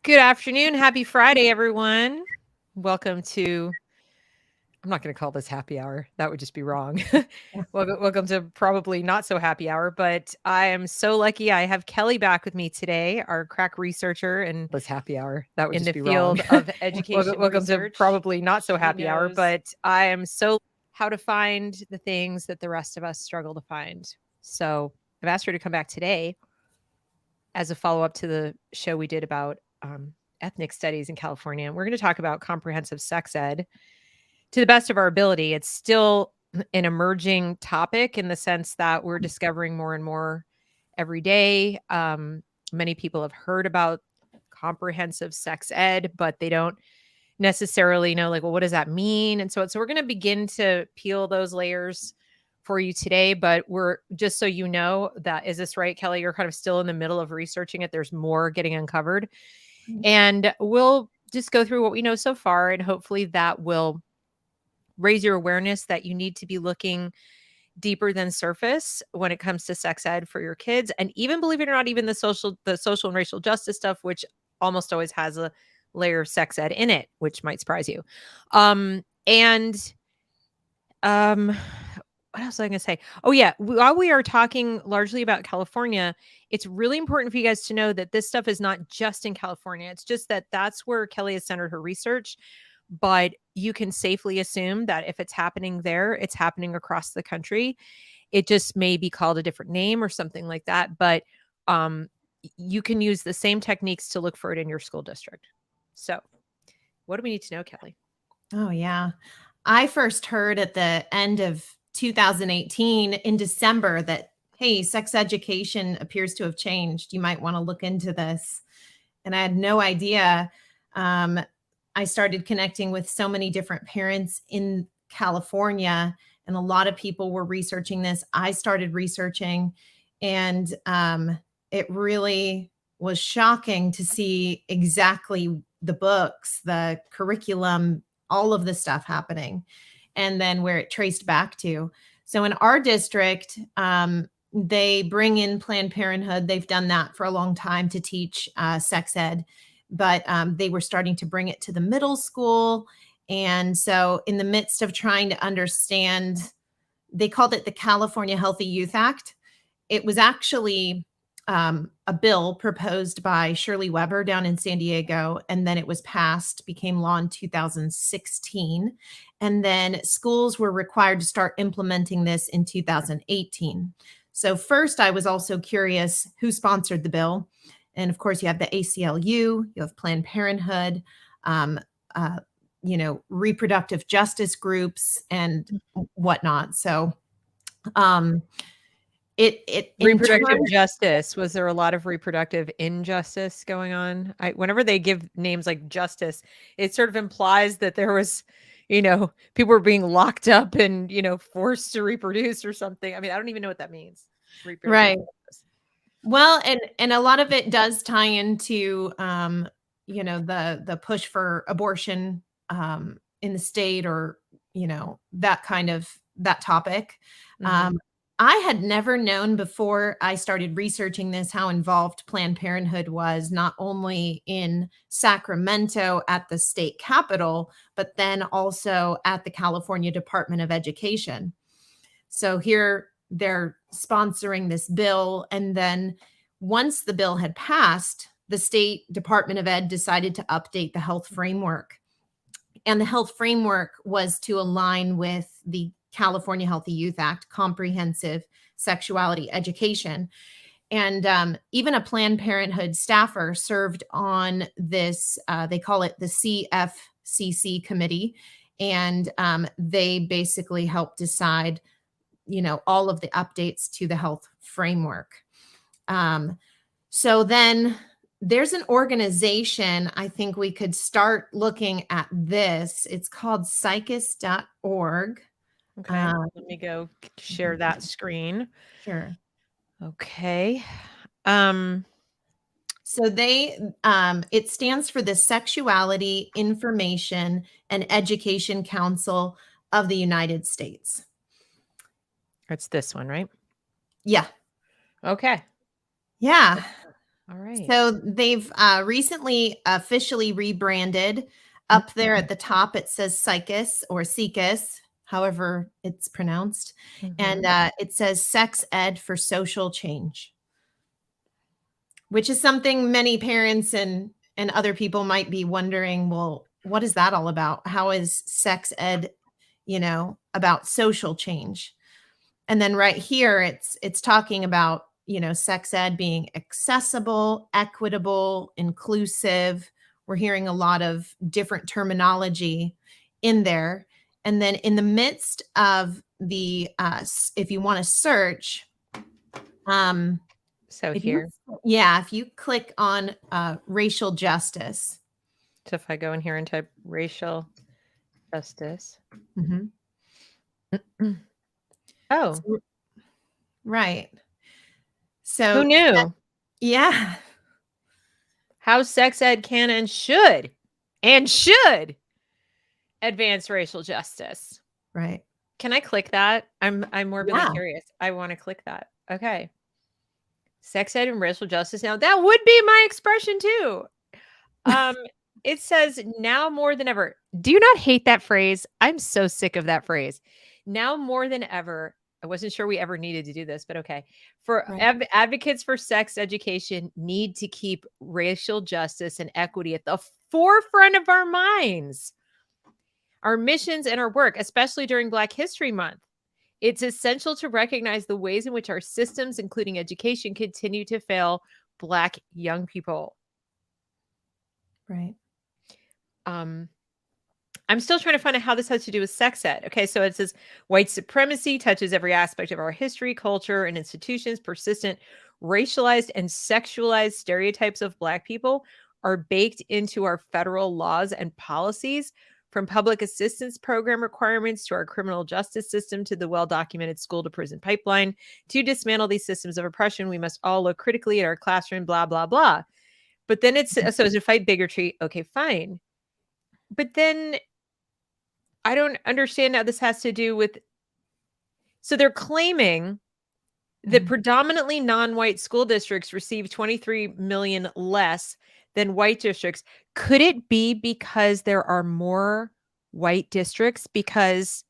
Good afternoon. Happy Friday, everyone. Welcome to, I'm not going to call this happy hour. That would just be wrong. welcome to probably not so happy hour, but I am so lucky. I have Kelly back with me today, our crack researcher and this happy hour. That would in just the be field wrong. of education. welcome to probably not so happy hour, but I am so how to find the things that the rest of us struggle to find. So I've asked her to come back today as a follow-up to the show we did about ethnic studies in California. And we're going to talk about comprehensive sex ed to the best of our ability. It's still an emerging topic in the sense that we're discovering more and more every day. Many people have heard about comprehensive sex ed, but they don't necessarily know, like, well, what does that mean? And so we're going to begin to peel those layers for you today, but we're just so you know that, is this right, Kelly? You're kind of still in the middle of researching it. There's more getting uncovered. And we'll just go through what we know so far, and hopefully that will raise your awareness that you need to be looking deeper than surface when it comes to sex ed for your kids. And even, believe it or not, even the social and racial justice stuff, which almost always has a layer of sex ed in it, which might surprise you. What else was I going to say? Oh, yeah. While we are talking largely about California, it's really important for you guys to know that this stuff is not just in California. It's just that that's where Kelly has centered her research. But you can safely assume that if it's happening there, it's happening across the country. It just may be called a different name or something like that. But you can use the same techniques to look for it in your school district. So what do we need to know, Kelly? Oh, yeah. I first heard at the end of 2018 in December that, hey, sex education appears to have changed. You might want to look into this. And I had no idea. I started connecting with so many different parents in California, and a lot of people were researching this. I started researching, and it really was shocking to see exactly the books, the curriculum, all of the stuff happening, and then where it traced back to. So in our district, they bring in Planned Parenthood. They've done that for a long time to teach sex ed, but they were starting to bring it to the middle school. And so in the midst of trying to understand, they called it the California Healthy Youth Act. It was actually a bill proposed by Shirley Weber down in San Diego, and then it was passed, became law in 2016. And then schools were required to start implementing this in 2018. So first, I was also curious who sponsored the bill. And of course, you have the ACLU, you have Planned Parenthood, reproductive justice groups and whatnot. So reproductive justice, was there a lot of reproductive injustice going on? Whenever they give names like justice, it sort of implies that there was, people were being locked up and, forced to reproduce or something. I mean, I don't even know what that means. Right. Well, and a lot of it does tie into, the push for abortion in the state, or, that topic. Mm-hmm. I had never known before I started researching this how involved Planned Parenthood was, not only in Sacramento at the state capitol, but then also at the California Department of Education. So here they're sponsoring this bill. And then once the bill had passed, the state Department of Ed decided to update the health framework. And the health framework was to align with the California Healthy Youth Act, comprehensive sexuality education. And even a Planned Parenthood staffer served on this, they call it the CFCC committee. And they basically help decide, all of the updates to the health framework. So then there's an organization, I think we could start looking at this. It's called psychus.org. Okay, let me go share that screen. Sure. Okay. So it stands for the Sexuality, Information, and Education Council of the United States. It's this one, right? Yeah. Okay. Yeah. All right. So they've recently officially rebranded. Up there at the top, it says Psychus or Seekus, however it's pronounced. And it says Sex Ed for Social Change, which is something many parents and other people might be wondering, well, what is that all about? How is sex ed, about social change? And then right here, it's talking about, sex ed being accessible, equitable, inclusive. We're hearing a lot of different terminology in there. And then in the midst of the, if you want to search, so here, if you click on racial justice. So if I go in here and type racial justice. Oh, right. So who knew? Yeah. How sex ed can and should advance racial justice. Right. Can I click that? I'm morbidly curious. I want to click that. Okay. Sex ed and racial justice. Now that would be my expression too. It says now more than ever. Do you not hate that phrase? I'm so sick of that phrase. Now more than ever. I wasn't sure we ever needed to do this, but okay. For advocates for sex education need to keep racial justice and equity at the forefront of our minds, our missions, and our work, especially during Black History Month. It's essential to recognize the ways in which our systems, including education, continue to fail Black young people. Right. I'm still trying to find out how this has to do with sex ed. Okay, so it says white supremacy touches every aspect of our history, culture, and institutions. Persistent racialized and sexualized stereotypes of Black people are baked into our federal laws and policies, from public assistance program requirements to our criminal justice system to the well-documented school-to-prison pipeline. To dismantle these systems of oppression, we must all look critically at our classroom, blah, blah, blah. But then it's so to fight bigotry. Okay, fine. But then I don't understand how this has to do with. So they're claiming that predominantly non-white school districts receive 23 million less than white districts. Could it be because there are more white districts because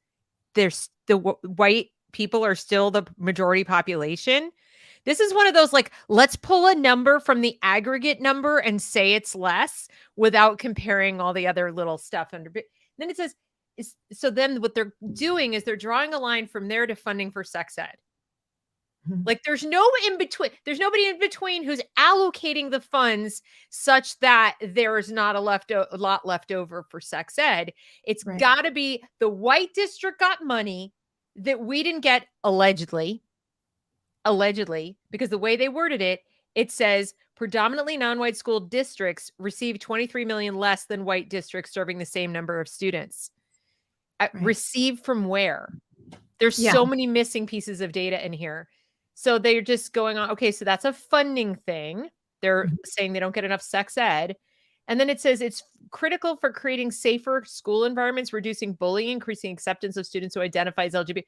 there's the white people are still the majority population? This is one of those, like, let's pull a number from the aggregate number and say it's less without comparing all the other little stuff under. Then it says, so then what they're doing is they're drawing a line from there to funding for sex ed. Like there's no in between. There's nobody in between who's allocating the funds such that there is not a lot left over for sex ed. It's got to be the white district got money that we didn't get, allegedly, because the way they worded it, it says predominantly non-white school districts receive 23 million less than white districts serving the same number of students. Receive from where? There's so many missing pieces of data in here. So they're just going on, okay, so that's a funding thing. They're saying they don't get enough sex ed. And then it says it's critical for creating safer school environments, reducing bullying, increasing acceptance of students who identify as LGBT.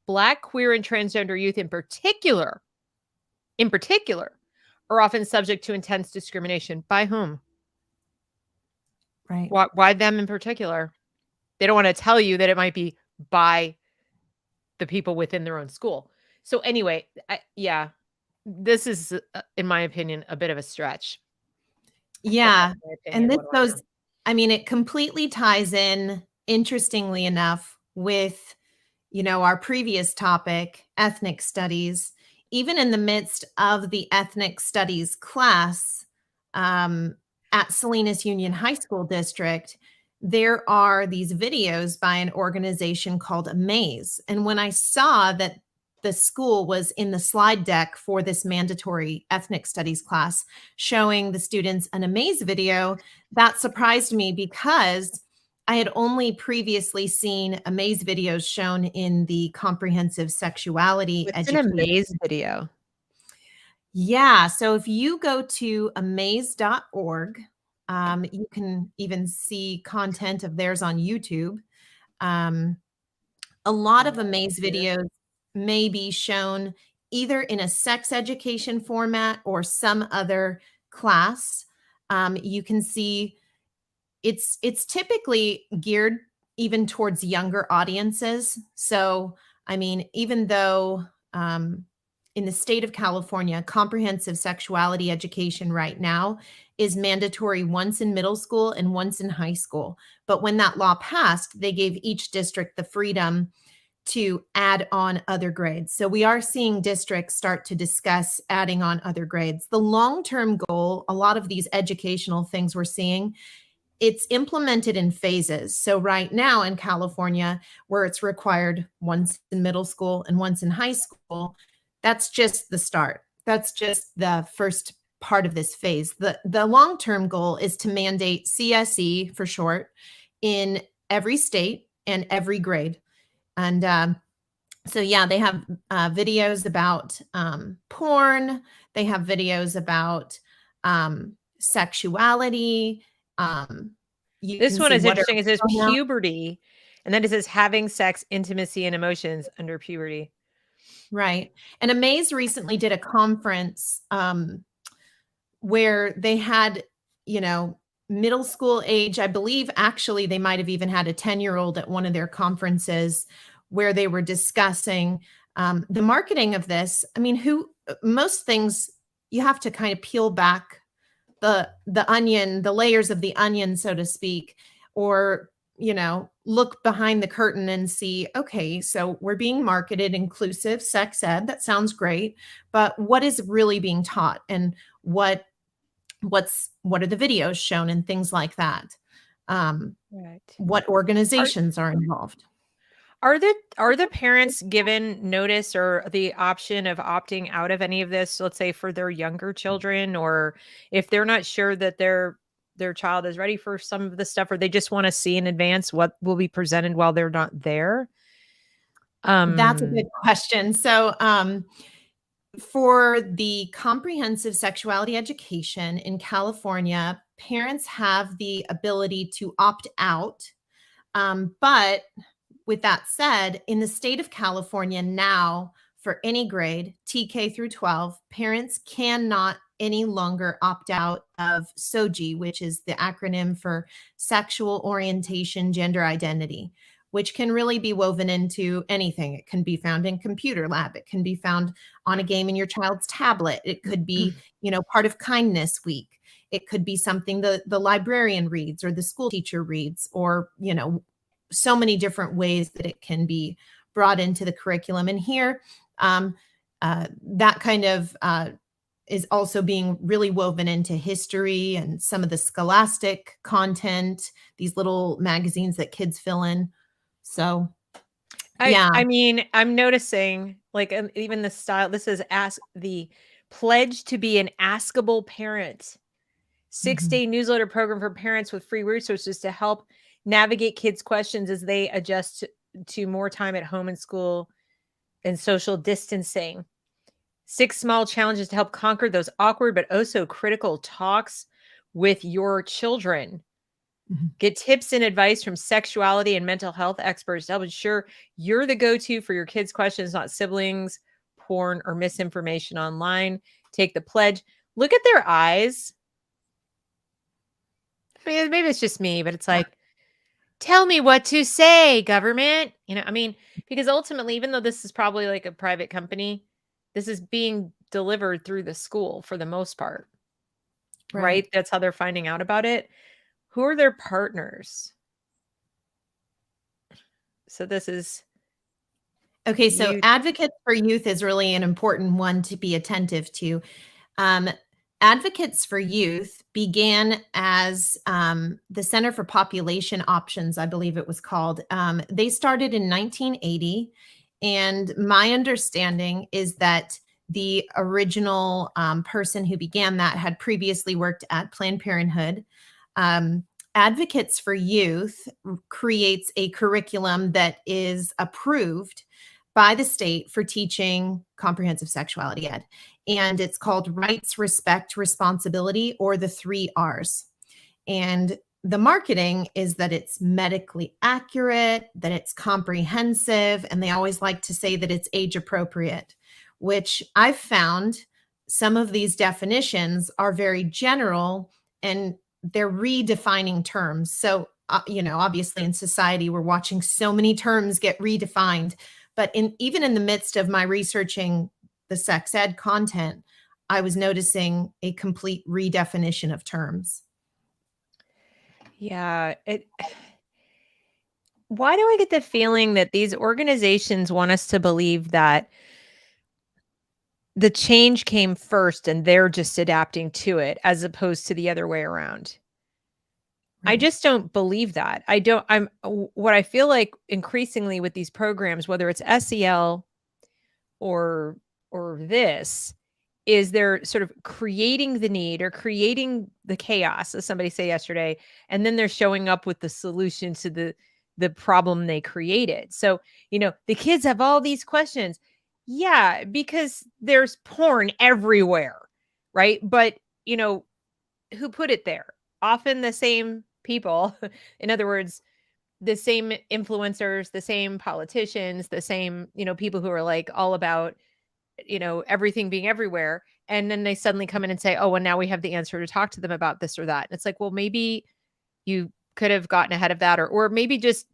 Black, queer, and transgender youth in particular, are often subject to intense discrimination. By whom? Right. Why them in particular? They don't want to tell you that it might be by the people within their own school. So anyway, this is, in my opinion, a bit of a stretch. Yeah. And this goes, it completely ties in, interestingly enough, with, our previous topic, ethnic studies. Even in the midst of the ethnic studies class at Salinas Union High School District, there are these videos by an organization called Amaze. And when I saw that the school was in the slide deck for this mandatory ethnic studies class showing the students an Amaze video, that surprised me because I had only previously seen Amaze videos shown in the comprehensive sexuality education. An Amaze video. Yeah. So if you go to amaze.org, you can even see content of theirs on YouTube. A lot of Amaze videos may be shown either in a sex education format or some other class, you can see it's typically geared even towards younger audiences. So, I mean, even though in the state of California, comprehensive sexuality education right now is mandatory once in middle school and once in high school. But when that law passed, they gave each district the freedom to add on other grades. So we are seeing districts start to discuss adding on other grades. The long-term goal, a lot of these educational things we're seeing, it's implemented in phases. So right now in California, where it's required once in middle school and once in high school, that's just the start. That's just the first part of this phase. The long-term goal is to mandate CSE for short in every state and every grade. And so, yeah, they have videos about porn. They have videos about sexuality. This one is interesting. It says puberty, and then it says having sex, intimacy, and emotions under puberty. Right. And Amaze recently did a conference where they had, middle school age. I believe actually they might have even had a 10-year-old at one of their conferences where they were discussing the marketing of this. I mean, most things you have to kind of peel back the onion, the layers of the onion, so to speak, or, look behind the curtain and see, okay, so we're being marketed inclusive sex ed. That sounds great. But what is really being taught, and what are the videos shown and things like that? Right. What organizations are involved? Are the parents given notice or the option of opting out of any of this, let's say for their younger children, or if they're not sure that their child is ready for some of the stuff, or they just want to see in advance what will be presented while they're not there? That's a good question. So, for the comprehensive sexuality education in California, parents have the ability to opt out. But with that said, in the state of California now, for any grade, TK through 12, parents cannot any longer opt out of SOGI, which is the acronym for sexual orientation, gender identity, which can really be woven into anything. It can be found in computer lab. It can be found on a game in your child's tablet. It could be, part of Kindness Week. It could be something the librarian reads or the school teacher reads, or, so many different ways that it can be brought into the curriculum. And here, that kind of is also being really woven into history and some of the scholastic content, these little magazines that kids fill in. So, yeah. I mean, I'm noticing, like, even the style, this is the pledge to be an askable parent, 6-day newsletter program for parents with free resources to help navigate kids' questions as they adjust to more time at home and school and social distancing. 6 small challenges to help conquer those awkward but also critical talks with your children. Get tips and advice from sexuality and mental health experts to help ensure you're the go-to for your kids' questions, not siblings, porn, or misinformation online. Take the pledge. Look at their eyes. I mean, maybe it's just me, but it's like, tell me what to say, government. Because ultimately, even though this is probably like a private company, this is being delivered through the school for the most part, right? That's how they're finding out about it. Who are their partners? So this is... Okay, so Advocates for Youth is really an important one to be attentive to. Advocates for Youth began as the Center for Population Options, I believe it was called. They started in 1980, and my understanding is that the original person who began that had previously worked at Planned Parenthood. Advocates for Youth creates a curriculum that is approved by the state for teaching comprehensive sexuality ed. And it's called Rights, Respect, Responsibility, or the 3 R's. And the marketing is that it's medically accurate, that it's comprehensive, and they always like to say that it's age appropriate, which I've found some of these definitions are very general and they're redefining terms. So, obviously in society, we're watching so many terms get redefined. But even in the midst of my researching the sex ed content, I was noticing a complete redefinition of terms. Yeah. Why do I get the feeling that these organizations want us to believe that the change came first and they're just adapting to it as opposed to the other way around? I Right. just don't believe that. What I feel like increasingly with these programs, whether it's SEL or this, is they're sort of creating the need or creating the chaos, as somebody said yesterday, and then they're showing up with the solution to the problem they created. So, the kids have all these questions. Yeah, because there's porn everywhere, right? But, who put it there? Often the same people. In other words, the same influencers, the same politicians, the same, people who are like all about, everything being everywhere. And then they suddenly come in and say, oh, well, now we have the answer to talk to them about this or that. And it's like, well, maybe you could have gotten ahead of that, or maybe just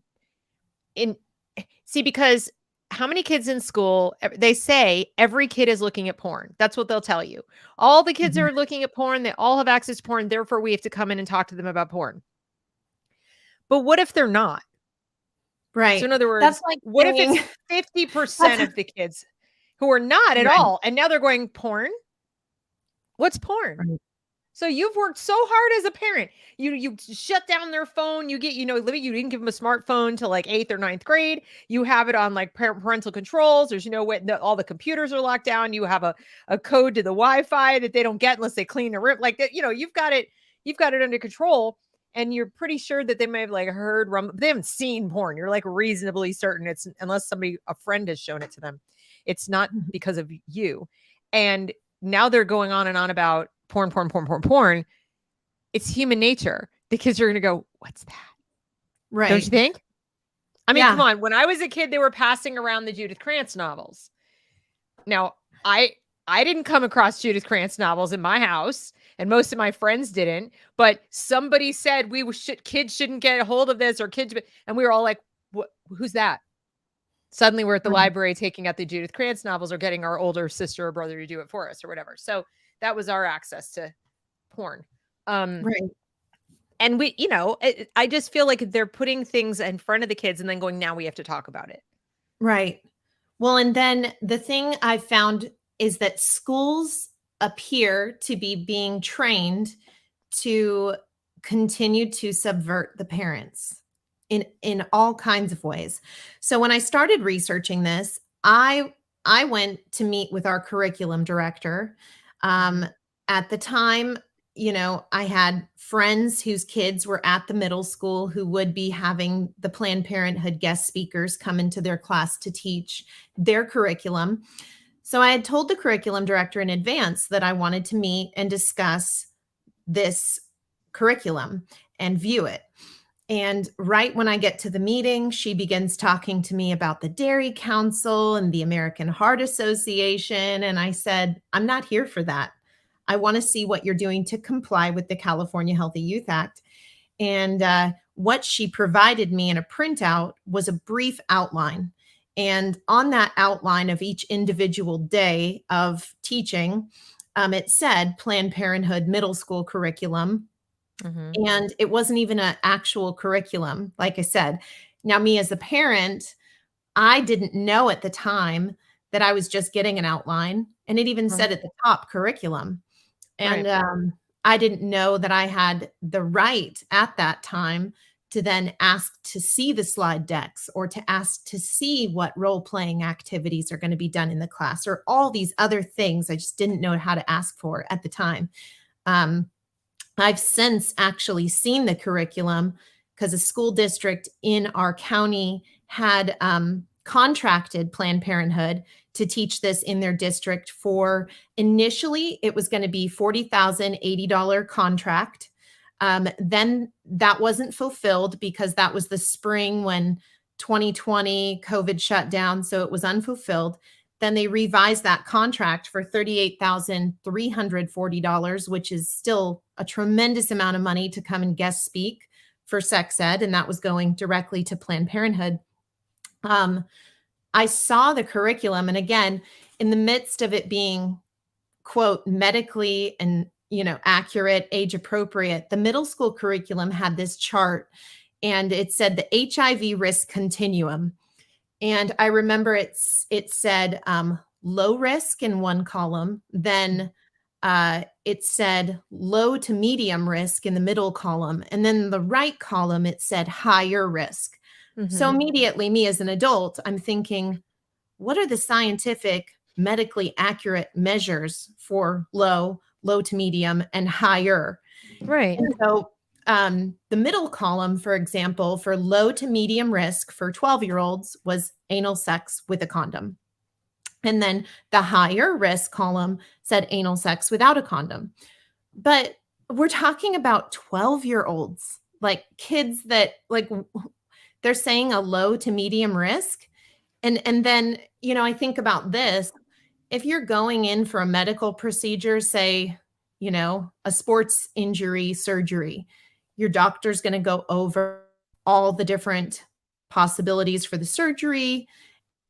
because how many kids in school, they say every kid is looking at porn. That's what they'll tell you. All the kids Mhm. are looking at porn. They all have access to porn. Therefore, we have to come in and talk to them about porn. But what if they're not? Right. So in other That's words, like what if saying, it's 50% of the kids who are not at right, all, and now they're going, porn? What's porn? right. So you've worked so hard as a parent. You shut down their phone. You get, Libby, you didn't give them a smartphone till like 8th or 9th grade. You have it on like parental controls. There's, what all the computers are locked down. You have a code to the Wi-Fi that they don't get unless they clean the room. Like that, you've got it under control. And you're pretty sure that they may have like heard they haven't seen porn. You're like reasonably certain it's, unless a friend has shown it to them. It's not because of you. And now they're going on and on about porn. It's human nature. The kids are going to go, what's that? Right. Don't you think? I mean, Yeah. come on. When I was a kid, they were passing around the Judith Krantz novels. Now, I didn't come across Judith Krantz novels in my house, and most of my friends didn't. But somebody said kids shouldn't get a hold of this, or kids, and we were all like, "What? Who's that?" Suddenly, we're at the library taking out the Judith Krantz novels, or getting our older sister or brother to do it for us, or whatever. So that was our access to porn. Right. And we, I just feel like they're putting things in front of the kids and then going, now we have to talk about it. Right. Well, and then the thing I found is that schools appear to be being trained to continue to subvert the parents in all kinds of ways. So when I started researching this, I went to meet with our curriculum director. At the time, I had friends whose kids were at the middle school who would be having the Planned Parenthood guest speakers come into their class to teach their curriculum. So I had told the curriculum director in advance that I wanted to meet and discuss this curriculum and view it. And right when I get to the meeting, she begins talking to me about the Dairy Council and the American Heart Association. And I said, I'm not here for that. I want to see what you're doing to comply with the California Healthy Youth Act. And what she provided me in a printout was a brief outline. And on that outline of each individual day of teaching, it said Planned Parenthood middle school curriculum. And it wasn't even an actual curriculum, like I said. Now, me as a parent, I didn't know at the time that I was just getting an outline. And it even said at the top curriculum. And I didn't know that I had the right at that time to then ask to see the slide decks or to ask to see what role-playing activities are going to be done in the class or all these other things I just didn't know how to ask for at the time. I've since actually seen the curriculum because a school district in our county had contracted Planned Parenthood to teach this in their district for initially it was going to be $40,080 contract. Then that wasn't fulfilled because that was the spring when 2020 COVID shut down. So it was unfulfilled. then they revised that contract for $38,340, which is still a tremendous amount of money to come and guest speak for sex ed. And that was going directly to Planned Parenthood. I saw the curriculum. And again, in the midst of it being, quote, medically and, accurate, age appropriate, the middle school curriculum had this chart, and it said the HIV risk continuum. And I remember it said low risk in one column, then it said low to medium risk in the middle column, and then the right column, it said higher risk. Mm-hmm. So immediately, me as an adult, I'm thinking, what are the scientific, medically accurate measures for low to medium, and higher? Right. And so the middle column, for example, for low to medium risk for 12-year-olds was anal sex with a condom. And then the higher risk column said anal sex without a condom. But we're talking about 12-year-olds, like kids that, like, they're saying a low to medium risk. And then, I think about this. If you're going in for a medical procedure, say, a sports injury surgery, your doctor's going to go over all the different possibilities for the surgery.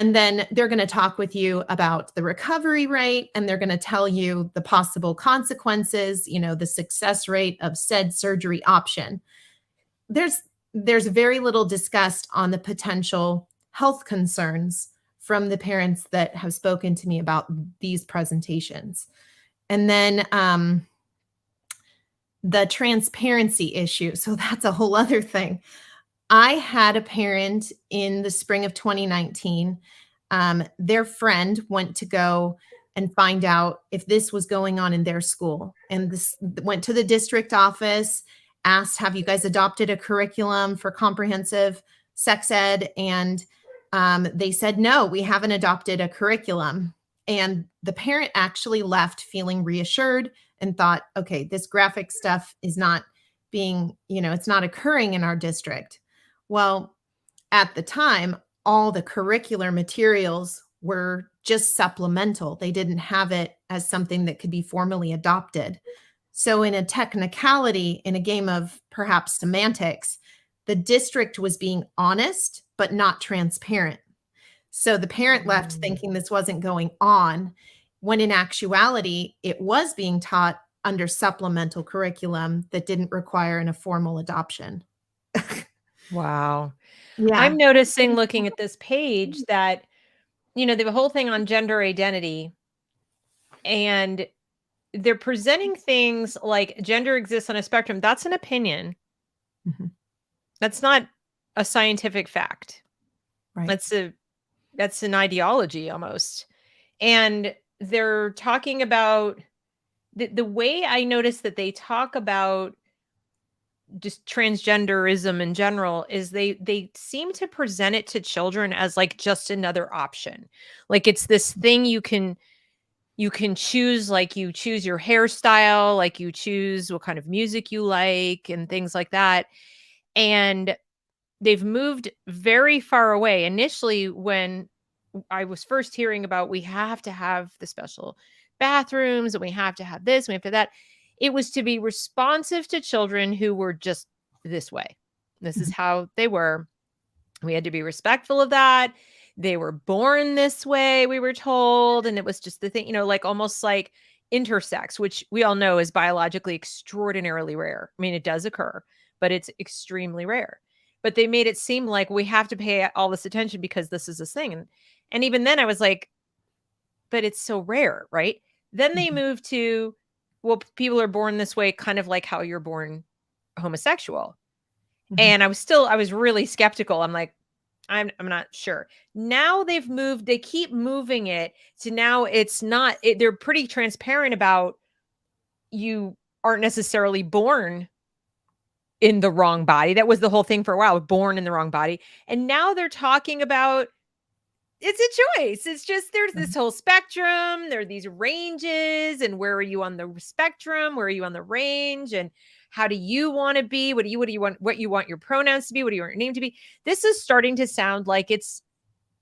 And then they're going to talk with you about the recovery rate, and they're going to tell you the possible consequences, the success rate of said surgery option. There's very little discussed on the potential health concerns from the parents that have spoken to me about these presentations. And then the transparency issue. So that's a whole other thing. I had a parent in the spring of 2019. Their friend went to go and find out if this was going on in their school, and this went to the district office, asked, have you guys adopted a curriculum for comprehensive sex ed? And they said, no, we haven't adopted a curriculum. And the parent actually left feeling reassured and thought, okay, this graphic stuff is not being, it's not occurring in our district. Well, at the time, all the curricular materials were just supplemental. They didn't have it as something that could be formally adopted. So in a technicality, in a game of perhaps semantics, the district was being honest, but not transparent. So the parent left thinking this wasn't going on, when in actuality, it was being taught under supplemental curriculum that didn't require a formal adoption. Wow. Yeah. I'm noticing, looking at this page, that, they have a whole thing on gender identity, and they're presenting things like gender exists on a spectrum. That's an opinion. Mm-hmm. That's not a scientific fact. Right. That's an ideology almost. And they're talking about the way I noticed that they talk about just transgenderism in general is they seem to present it to children as like just another option. Like it's this thing you can choose, like you choose your hairstyle, like you choose what kind of music you like and things like that. And they've moved very far away. Initially, when I was first hearing about we have to have the special bathrooms and we have to have this, we have to that, it was to be responsive to children who were just this way. This is how they were. We had to be respectful of that. They were born this way, we were told. And it was just the thing, like almost like intersex, which we all know is biologically extraordinarily rare. I mean, it does occur, but it's extremely rare. But they made it seem like we have to pay all this attention because this is this thing. And even then I was like, but it's so rare, right? Then they moved to, well, people are born this way, kind of like how you're born homosexual. Mm-hmm. And I was really skeptical. I'm like, I'm not sure. Now they keep moving it to now it's not, they're pretty transparent about you aren't necessarily born in the wrong body. That was the whole thing for a while, born in the wrong body. And now they're talking about it's a choice. It's just there's this whole spectrum. There are these ranges, and where are you on the spectrum? Where are you on the range? And how do you want to be? What do you want your pronouns to be? What do you want your name to be? This is starting to sound like it's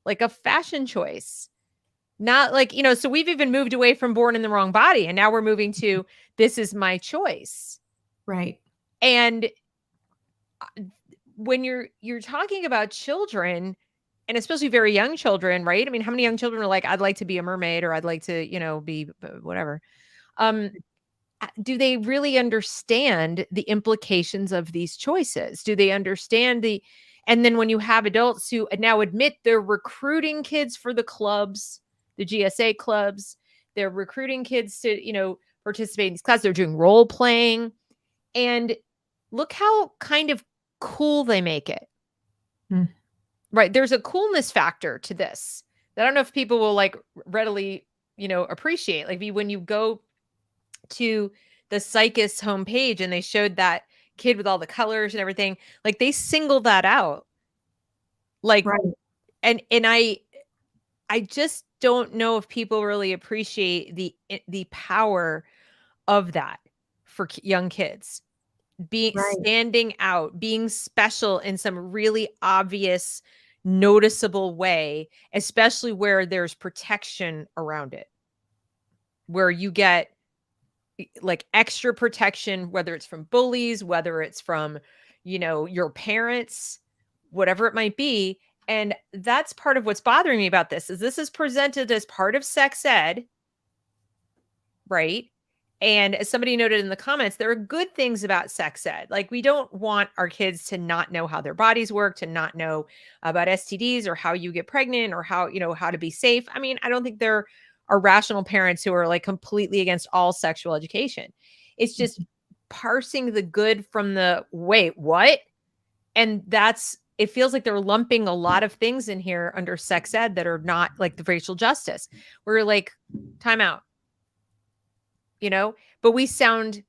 like a fashion choice. Not like, so we've even moved away from born in the wrong body, and now we're moving to this is my choice. Right. And when you're talking about children, and especially very young children, right? I mean, how many young children are like, I'd like to be a mermaid, or I'd like to, be whatever. Do they really understand the implications of these choices? Do they understand and then when you have adults who now admit they're recruiting kids for the clubs, the GSA clubs, they're recruiting kids to, participate in these classes, they're doing role playing, and look how kind of cool they make it. Right. There's a coolness factor to this that I don't know if people will like readily, appreciate. Like when you go to the Psychus homepage and they showed that kid with all the colors and everything, like they singled that out. Like, right. and I just don't know if people really appreciate the power of that for young kids. Standing out, being special in some really obvious, noticeable way, especially where there's protection around it, where you get like extra protection, whether it's from bullies, whether it's from, your parents, whatever it might be. And that's part of what's bothering me about this is presented as part of sex ed, right? And as somebody noted in the comments, there are good things about sex ed. Like we don't want our kids to not know how their bodies work, to not know about STDs or how you get pregnant or how, how to be safe. I mean, I don't think there are rational parents who are like completely against all sexual education. It's just parsing the good from the wait, what? And it feels like they're lumping a lot of things in here under sex ed that are not like the racial justice. We're like, time out. But we sound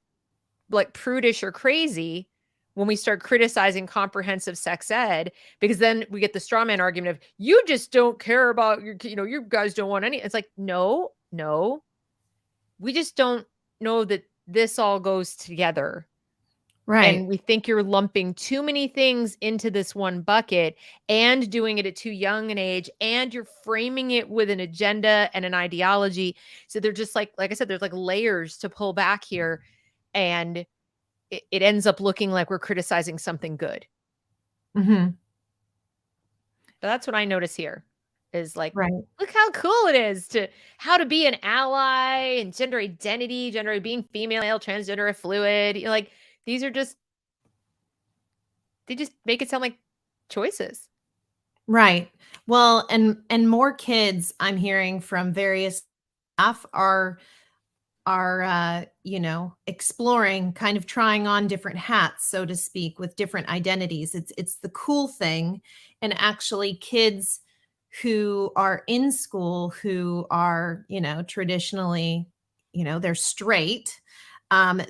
like prudish or crazy when we start criticizing comprehensive sex ed, because then we get the straw man argument of you just don't care about you guys don't want any. It's like, no, we just don't know that this all goes together. Right. And we think you're lumping too many things into this one bucket and doing it at too young an age. And you're framing it with an agenda and an ideology. So they're just like I said, there's like layers to pull back here. And it ends up looking like we're criticizing something good. But that's what I notice here is like, look how cool it is how to be an ally and gender identity, being female, transgender, or fluid. Like, these are they just make it sound like choices. Right. Well, and more kids I'm hearing from various staff are exploring, kind of trying on different hats, so to speak, with different identities. It's the cool thing. And actually kids who are in school who are, traditionally, they're straight,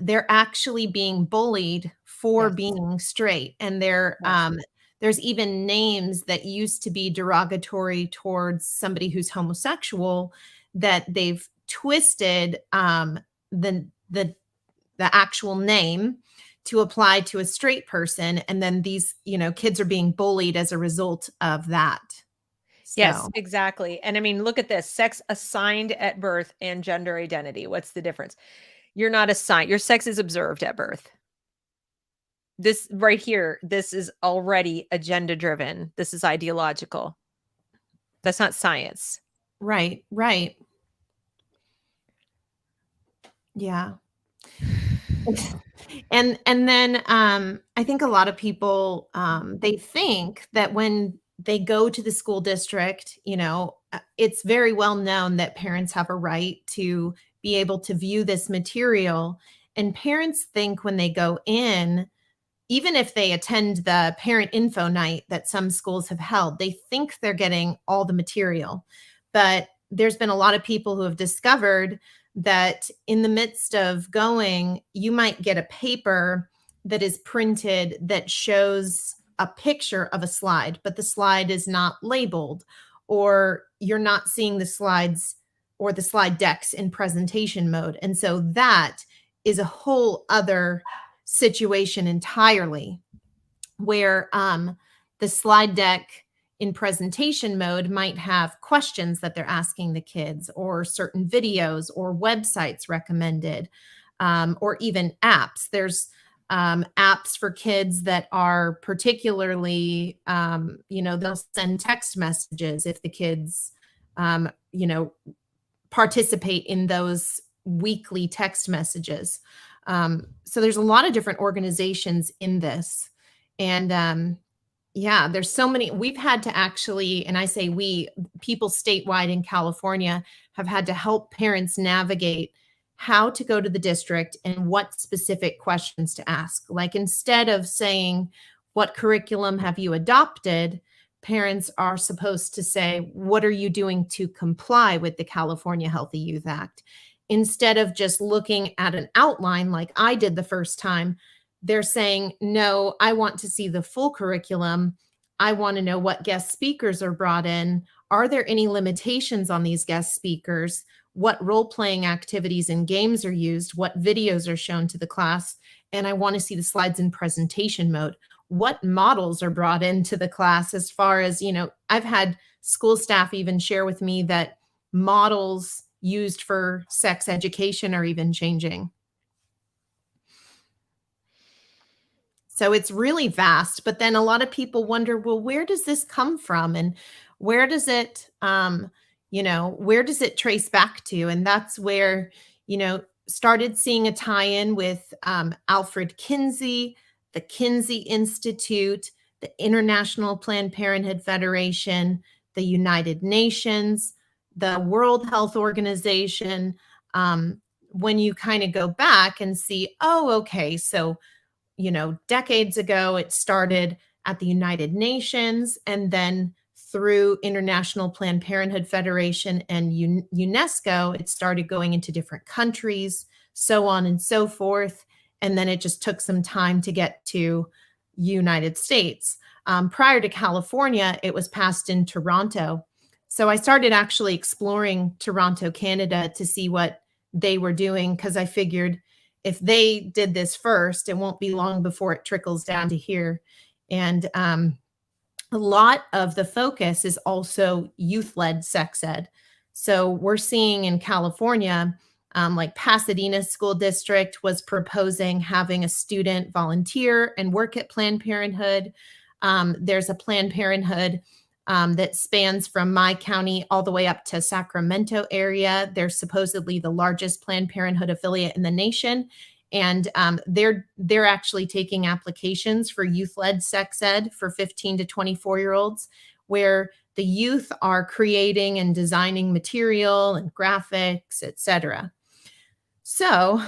they're actually being bullied for being straight. And there's even names that used to be derogatory towards somebody who's homosexual that they've twisted the actual name to apply to a straight person. And then these, kids are being bullied as a result of that. Yes, exactly. And I mean, look at this: sex assigned at birth and gender identity. What's the difference? You're not assigned. Your sex is observed at birth. This right here, this is already agenda driven. This is ideological. That's not science. Right. Yeah. And then I think a lot of people, they think that when they go to the school district, it's very well known that parents have a right to be able to view this material. And parents think when they go in, even if they attend the parent info night that some schools have held, they think they're getting all the material. But there's been a lot of people who have discovered that in the midst of going, you might get a paper that is printed that shows a picture of a slide, but the slide is not labeled, or you're not seeing the slides or the slide decks in presentation mode. And so that is a whole other situation entirely, where the slide deck in presentation mode might have questions that they're asking the kids, or certain videos or websites recommended, or even apps. There's apps for kids that are particularly, they'll send text messages if the kids, participate in those weekly text messages. So there's a lot of different organizations in this. And yeah, there's so many. We've had to actually, and I say we, people statewide in California have had to help parents navigate how to go to the district and what specific questions to ask. Like, instead of saying, what curriculum have you adopted? Parents are supposed to say, what are you doing to comply with the California Healthy Youth Act? Instead of just looking at an outline like I did the first time, they're saying, no, I want to see the full curriculum. I want to know what guest speakers are brought in. Are there any limitations on these guest speakers? What role-playing activities and games are used? What videos are shown to the class? And I want to see the slides in presentation mode. What models are brought into the class, as far as, I've had school staff even share with me that models used for sex education are even changing. So it's really vast, but then a lot of people wonder, well, where does this come from? And where does it, where does it trace back to? And that's where, started seeing a tie-in with Alfred Kinsey, the Kinsey Institute, the International Planned Parenthood Federation, the United Nations, the World Health Organization. When you kind of go back and see, oh, okay, so decades ago, it started at the United Nations, and then through International Planned Parenthood Federation and UNESCO, it started going into different countries, so on and so forth. And then it just took some time to get to United States. Prior to California, it was passed in Toronto. So I started actually exploring Toronto, Canada, to see what they were doing, because I figured if they did this first, it won't be long before it trickles down to here. And a lot of the focus is also youth-led sex ed. So we're seeing in California, like Pasadena School District was proposing having a student volunteer and work at Planned Parenthood. There's a Planned Parenthood that spans from my county all the way up to Sacramento area. They're supposedly the largest Planned Parenthood affiliate in the nation. And they're actually taking applications for youth-led sex ed for 15 to 24-year-olds, where the youth are creating and designing material and graphics, etc. So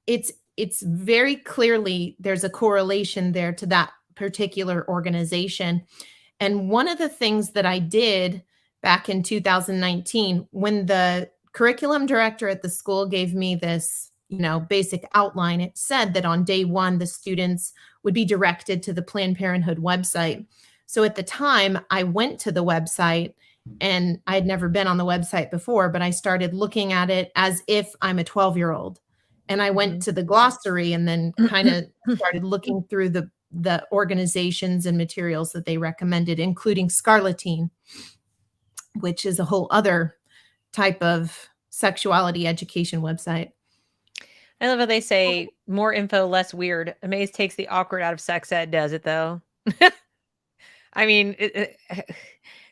it's very clearly there's a correlation there to that particular organization. And one of the things that I did back in 2019, when the curriculum director at the school gave me this, basic outline, it said that on day one, the students would be directed to the Planned Parenthood website. So at the time, I went to the website, and I had never been on the website before, but I started looking at it as if I'm a 12-year-old. And I went to the glossary and then kind of started looking through the organizations and materials that they recommended, including Scarleteen, which is a whole other type of sexuality education website. I love how they say more info, less weird. Amaze takes the awkward out of sex ed, does it though? I mean,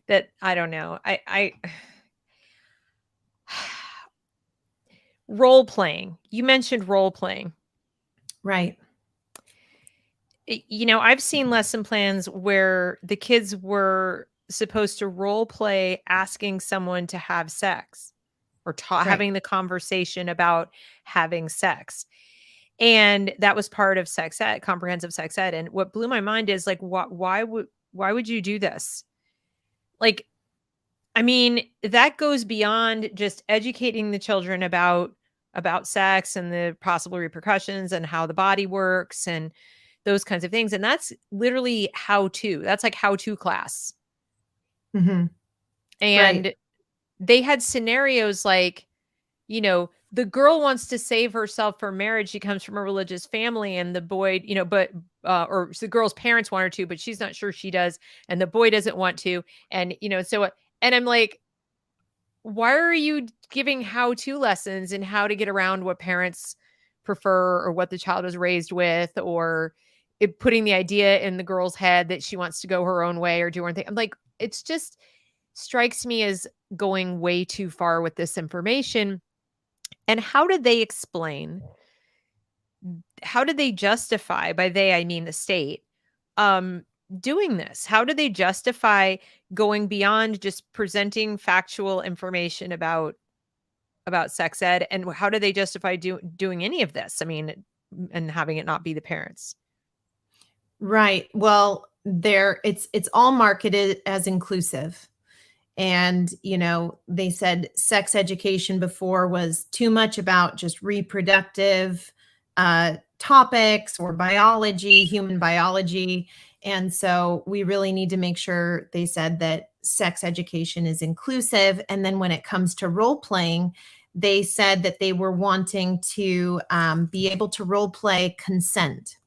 that I don't know. I role playing. You mentioned role playing. Right. I've seen lesson plans where the kids were supposed to role play asking someone to have sex, or having the conversation about having sex. And that was part of sex ed, comprehensive sex ed. And what blew my mind is like, why would you do this? Like, I mean, that goes beyond just educating the children about sex and the possible repercussions and how the body works and those kinds of things. And that's literally that's like how-to class. Mm-hmm. And they had scenarios like, the girl wants to save herself for marriage. She comes from a religious family, and the boy, or the girl's parents want her to, but she's not sure she does. And the boy doesn't want to. And, and I'm like, why are you giving how-to lessons and how to get around what parents prefer or what the child was raised with, or putting the idea in the girl's head that she wants to go her own way or do her own thing? I'm like, it's just strikes me as going way too far with this information. And how did they explain? How did they justify, by they, I mean the state, doing this? How do they justify going beyond just presenting factual information about sex ed? And how do they justify doing any of this? I mean, and having it not be the parents. Right. Well, it's all marketed as inclusive. And, they said sex education before was too much about just reproductive topics or biology, human biology. And so we really need to make sure, they said, that sex education is inclusive. And then when it comes to role playing, they said that they were wanting to be able to role play consent.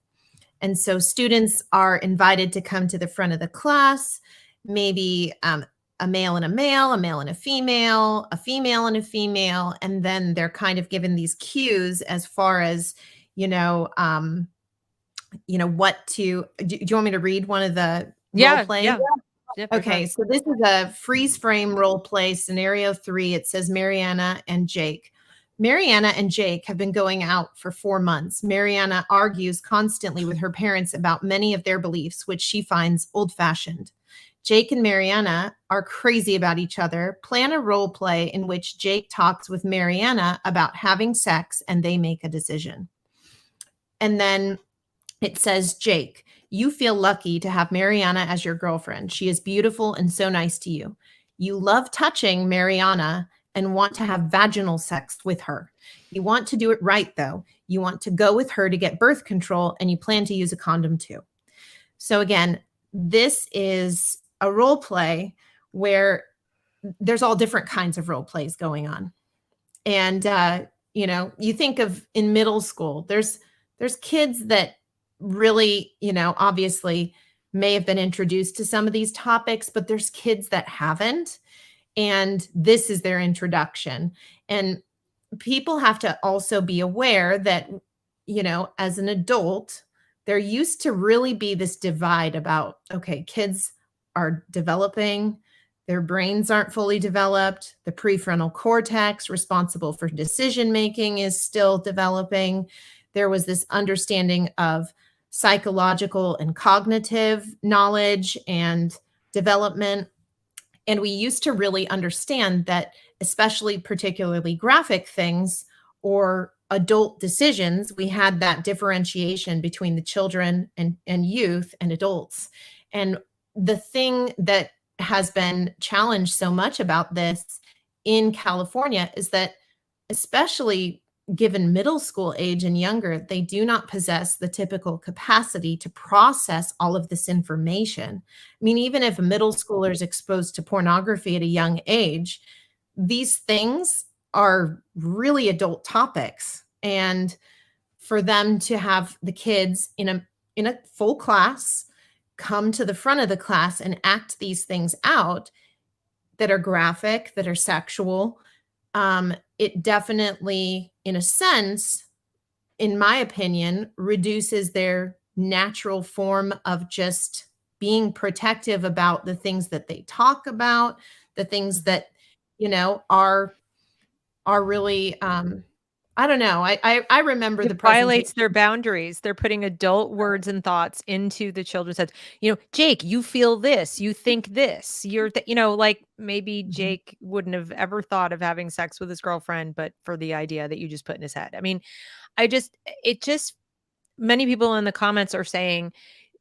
And so students are invited to come to the front of the class, maybe a male and a male, a male and a female and a female. And then they're kind of given these cues as far as, what to, do you want me to read one of the role plays? Yeah. Okay. So this is a freeze frame role play, scenario 3. It says Mariana and Jake. Mariana and Jake have been going out for 4 months. Mariana argues constantly with her parents about many of their beliefs, which she finds old-fashioned. Jake and Mariana are crazy about each other, plan a role play in which Jake talks with Mariana about having sex, and they make a decision. And then it says, Jake, you feel lucky to have Mariana as your girlfriend. She is beautiful and so nice to you. You love touching Mariana and want to have vaginal sex with her. You want to do it right, though. You want to go with her to get birth control, and you plan to use a condom too. So again, this is a role play where there's all different kinds of role plays going on. And, you think of in middle school, there's kids that really, obviously may have been introduced to some of these topics, but there's kids that haven't. And this is their introduction. And people have to also be aware that, as an adult, there used to really be this divide about, okay, kids are developing, their brains aren't fully developed, the prefrontal cortex responsible for decision making is still developing. There was this understanding of psychological and cognitive knowledge and development. And we used to really understand that, especially particularly graphic things or adult decisions, we had that differentiation between the children and youth and adults. And the thing that has been challenged so much about this in California is that, especially given middle school age and younger, they do not possess the typical capacity to process all of this information. I mean, even if a middle schooler is exposed to pornography at a young age, these things are really adult topics. And for them to have the kids in a full class come to the front of the class and act these things out that are graphic, that are sexual, it definitely, in a sense, in my opinion, reduces their natural form of just being protective about the things that they talk about, the things that, are really, I don't know. I remember it violates their boundaries. They're putting adult words and thoughts into the children's heads. Jake, you feel this, you think this, like maybe Jake wouldn't have ever thought of having sex with his girlfriend, but for the idea that you just put in his head. I mean, many people in the comments are saying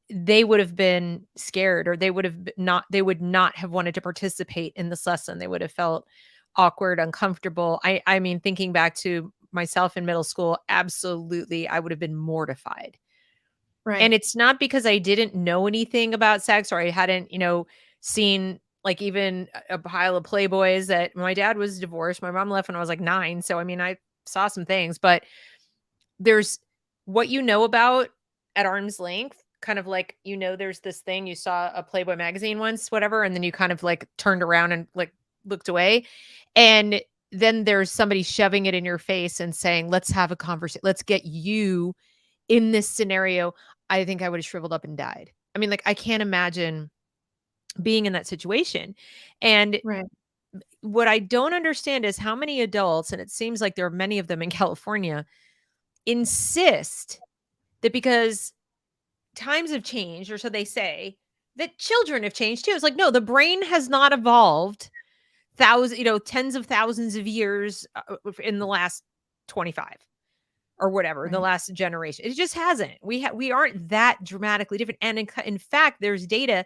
they would have been scared, or they would not have wanted to participate in this lesson. They would have felt awkward, uncomfortable. I mean, thinking back to myself in middle school, absolutely, I would have been mortified. Right. And it's not because I didn't know anything about sex, or I hadn't, seen like even a pile of Playboys. That my dad was divorced. My mom left when I was like 9. So, I mean, I saw some things, but there's what you know about at arm's length, kind of like, there's this thing you saw a Playboy magazine once, whatever, and then you kind of like turned around and like looked away. And then there's somebody shoving it in your face and saying, let's have a conversation. Let's get you in this scenario. I think I would have shriveled up and died. I mean, like, I can't imagine being in that situation. And Right. what I don't understand is how many adults, and it seems like there are many of them in California, insist that because times have changed, or so they say, that children have changed too. It's like, no, the brain has not evolved tens of thousands of years in the last 25 or whatever, the Right. last generation. It just hasn't. We aren't that dramatically different. And in fact, there's data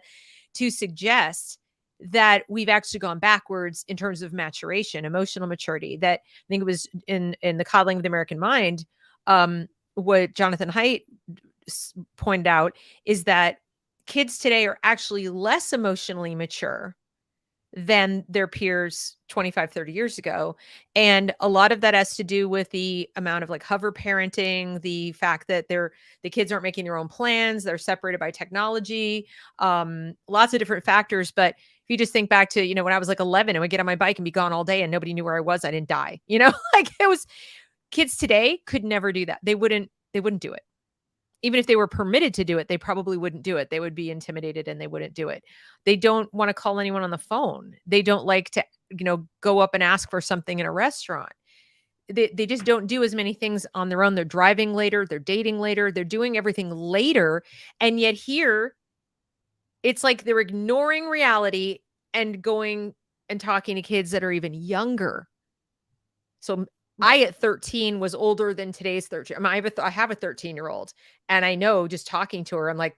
to suggest that we've actually gone backwards in terms of maturation, emotional maturity. That I think it was in the Coddling of the American Mind, what Jonathan Haidt pointed out is that kids today are actually less emotionally mature than their peers 25, 30 years ago. And a lot of that has to do with the amount of like hover parenting, the fact that the kids aren't making their own plans, they're separated by technology, lots of different factors. But if you just think back to, when I was like 11 and would get on my bike and be gone all day and nobody knew where I was, I didn't die, like it was, kids today could never do that. They wouldn't do it. Even if they were permitted to do it, they probably wouldn't do it. They would be intimidated and they wouldn't do it. They don't want to call anyone on the phone. They don't like to, go up and ask for something in a restaurant. They just don't do as many things on their own. They're driving later. They're dating later. They're doing everything later. And yet here, it's like they're ignoring reality and going and talking to kids that are even younger. So I at 13 was older than today's 13. I mean, I have a 13-year-old, and I know just talking to her, I'm like,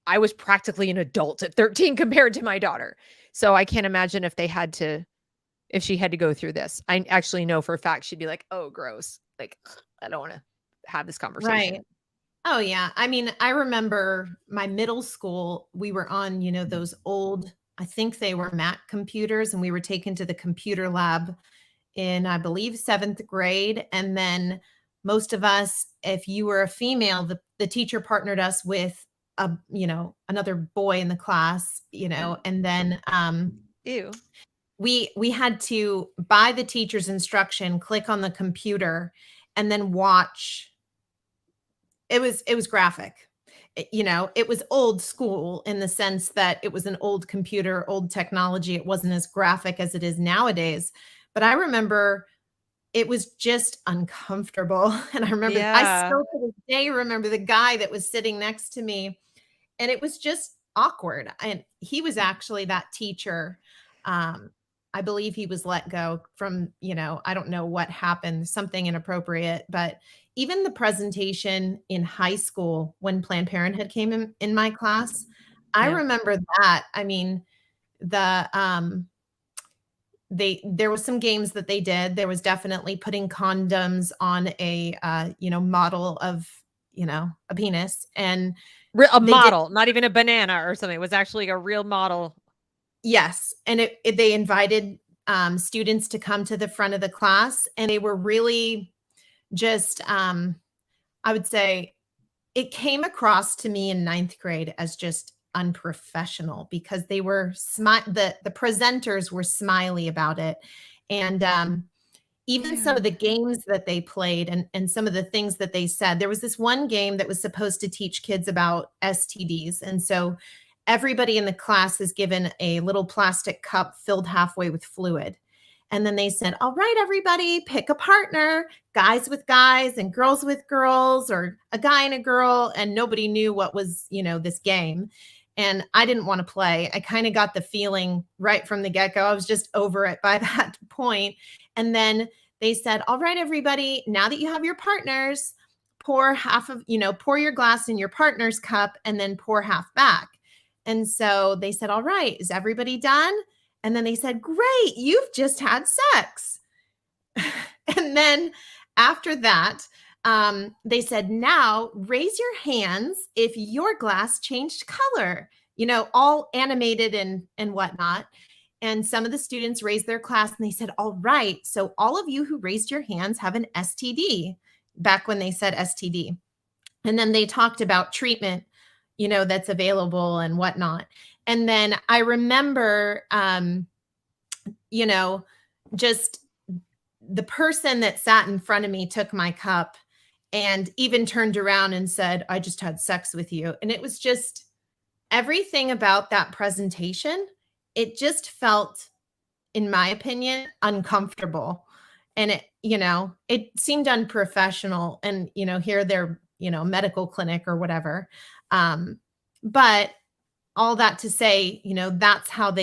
I was practically an adult at 13 compared to my daughter. So I can't imagine if she had to go through this. I actually know for a fact she'd be like, oh, gross. Like, I don't want to have this conversation. Right. Oh yeah. I mean, I remember my middle school, we were on, those old, I think they were Mac computers, and we were taken to the computer lab in, I believe, 7th grade. And then most of us, if you were a female, the teacher partnered us with another boy in the class, and then Ew. we had to, by the teacher's instruction, click on the computer and then watch. It was graphic. It was old school in the sense that it was an old computer, old technology. It wasn't as graphic as it is nowadays. But I remember it was just uncomfortable. And I remember, I still to this day remember the guy that was sitting next to me, and it was just awkward. And he was actually that teacher. I believe he was let go from, I don't know what happened, something inappropriate, but even the presentation in high school when Planned Parenthood came in my class, I remember that. I mean, there was some games that they did. There was definitely putting condoms on a, model of, a penis, and a model, not even a banana or something. It was actually a real model. Yes. And they invited students to come to the front of the class, and they were really just, I would say it came across to me in 9th grade as just unprofessional, because they were the presenters were smiley about it. And even some of the games that they played and some of the things that they said, there was this one game that was supposed to teach kids about STDs. And so everybody in the class is given a little plastic cup filled halfway with fluid. And then they said, all right, everybody, pick a partner, guys with guys and girls with girls, or a guy and a girl. And nobody knew what was, this game. And I didn't want to play. I kind of got the feeling right from the get-go. I was just over it by that point. And then they said, all right, everybody, now that you have your partners, pour pour your glass in your partner's cup and then pour half back. And so they said, all right, is everybody done? And then they said, great, you've just had sex. And then after that, they said, now raise your hands if your glass changed color, all animated and whatnot. and some of the students raised their class and they said, all right, so all of you who raised your hands have an STD, back when they said STD. And then they talked about treatment, that's available and whatnot. And then I remember, just the person that sat in front of me took my cup and even turned around and said, I just had sex with you. And it was just everything about that presentation. It just felt, in my opinion, uncomfortable. And it seemed unprofessional. And, here they're, medical clinic or whatever. But all that to say, that's how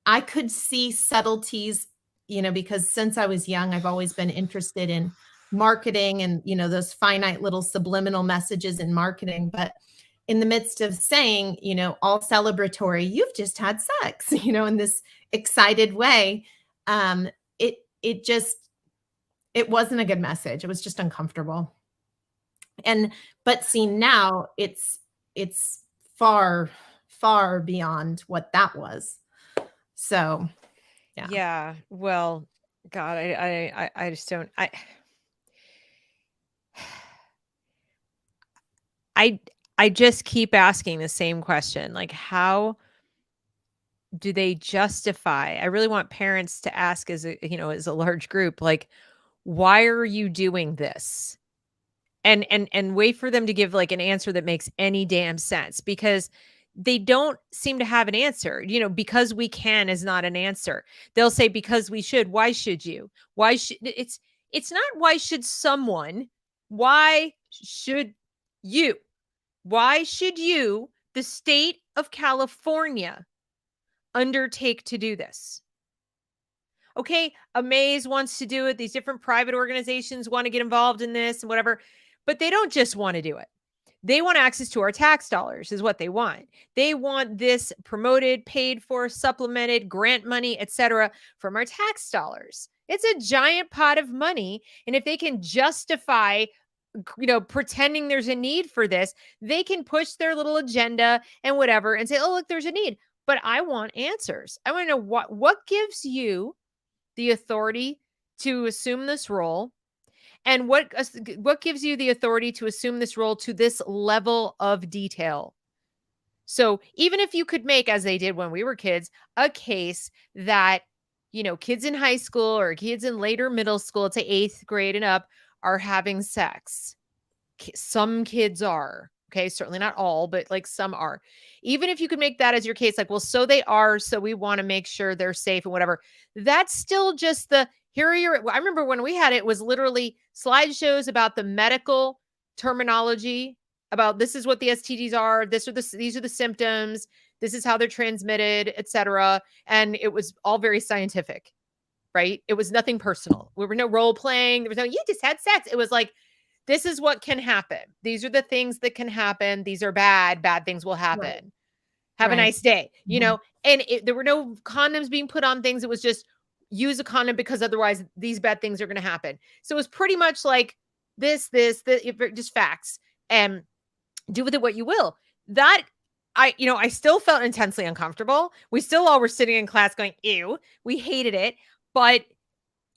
I could see subtleties, because since I was young, I've always been interested in marketing and, those finite little subliminal messages in marketing. But in the midst of saying, all celebratory, you've just had sex, in this excited way, it wasn't a good message. It was just uncomfortable. But see, now it's far, far beyond what that was. So, yeah. Yeah. Well, God, I just don't, I just keep asking the same question. Like, how do they justify? I really want parents to ask as a large group, like, why are you doing this? And wait for them to give like an answer that makes any damn sense, because they don't seem to have an answer. Because we can is not an answer. They'll say, because we should. Why should you? Why should it's not why should someone? Why should you? Why should you, the state of California, undertake to do this? Okay, Amaze wants to do it. These different private organizations want to get involved in this and whatever, but they don't just want to do it. They want access to our tax dollars is what they want. They want this promoted, paid for, supplemented, grant money, etc., from our tax dollars. It's a giant pot of money. And if they can justify, pretending there's a need for this, they can push their little agenda and whatever and say, oh, look, there's a need. But I want answers. I want to know what gives you the authority to assume this role, and what gives you the authority to assume this role to this level of detail. So even if you could make, as they did when we were kids, a case that, kids in high school or kids in later middle school, let's say 8th grade and up, are having sex. Some kids are. Okay, certainly not all, but like some are. Even if you could make that as your case, like, well, so they are, so we want to make sure they're safe and whatever. That's still just I remember when we had it was literally slideshows about the medical terminology, about this is what the STDs are, these are the symptoms, this is how they're transmitted, etc. And it was all very scientific, right? It was nothing personal. We were no role playing. There was no, you just had sex. It was like, this is what can happen. These are the things that can happen. These are bad. Bad things will happen. Right. Have a nice day. And there were no condoms being put on things. It was just use a condom because otherwise these bad things are going to happen. So it was pretty much like this, just facts, and do with it what you will. That I still felt intensely uncomfortable. We still all were sitting in class going, ew, we hated it. But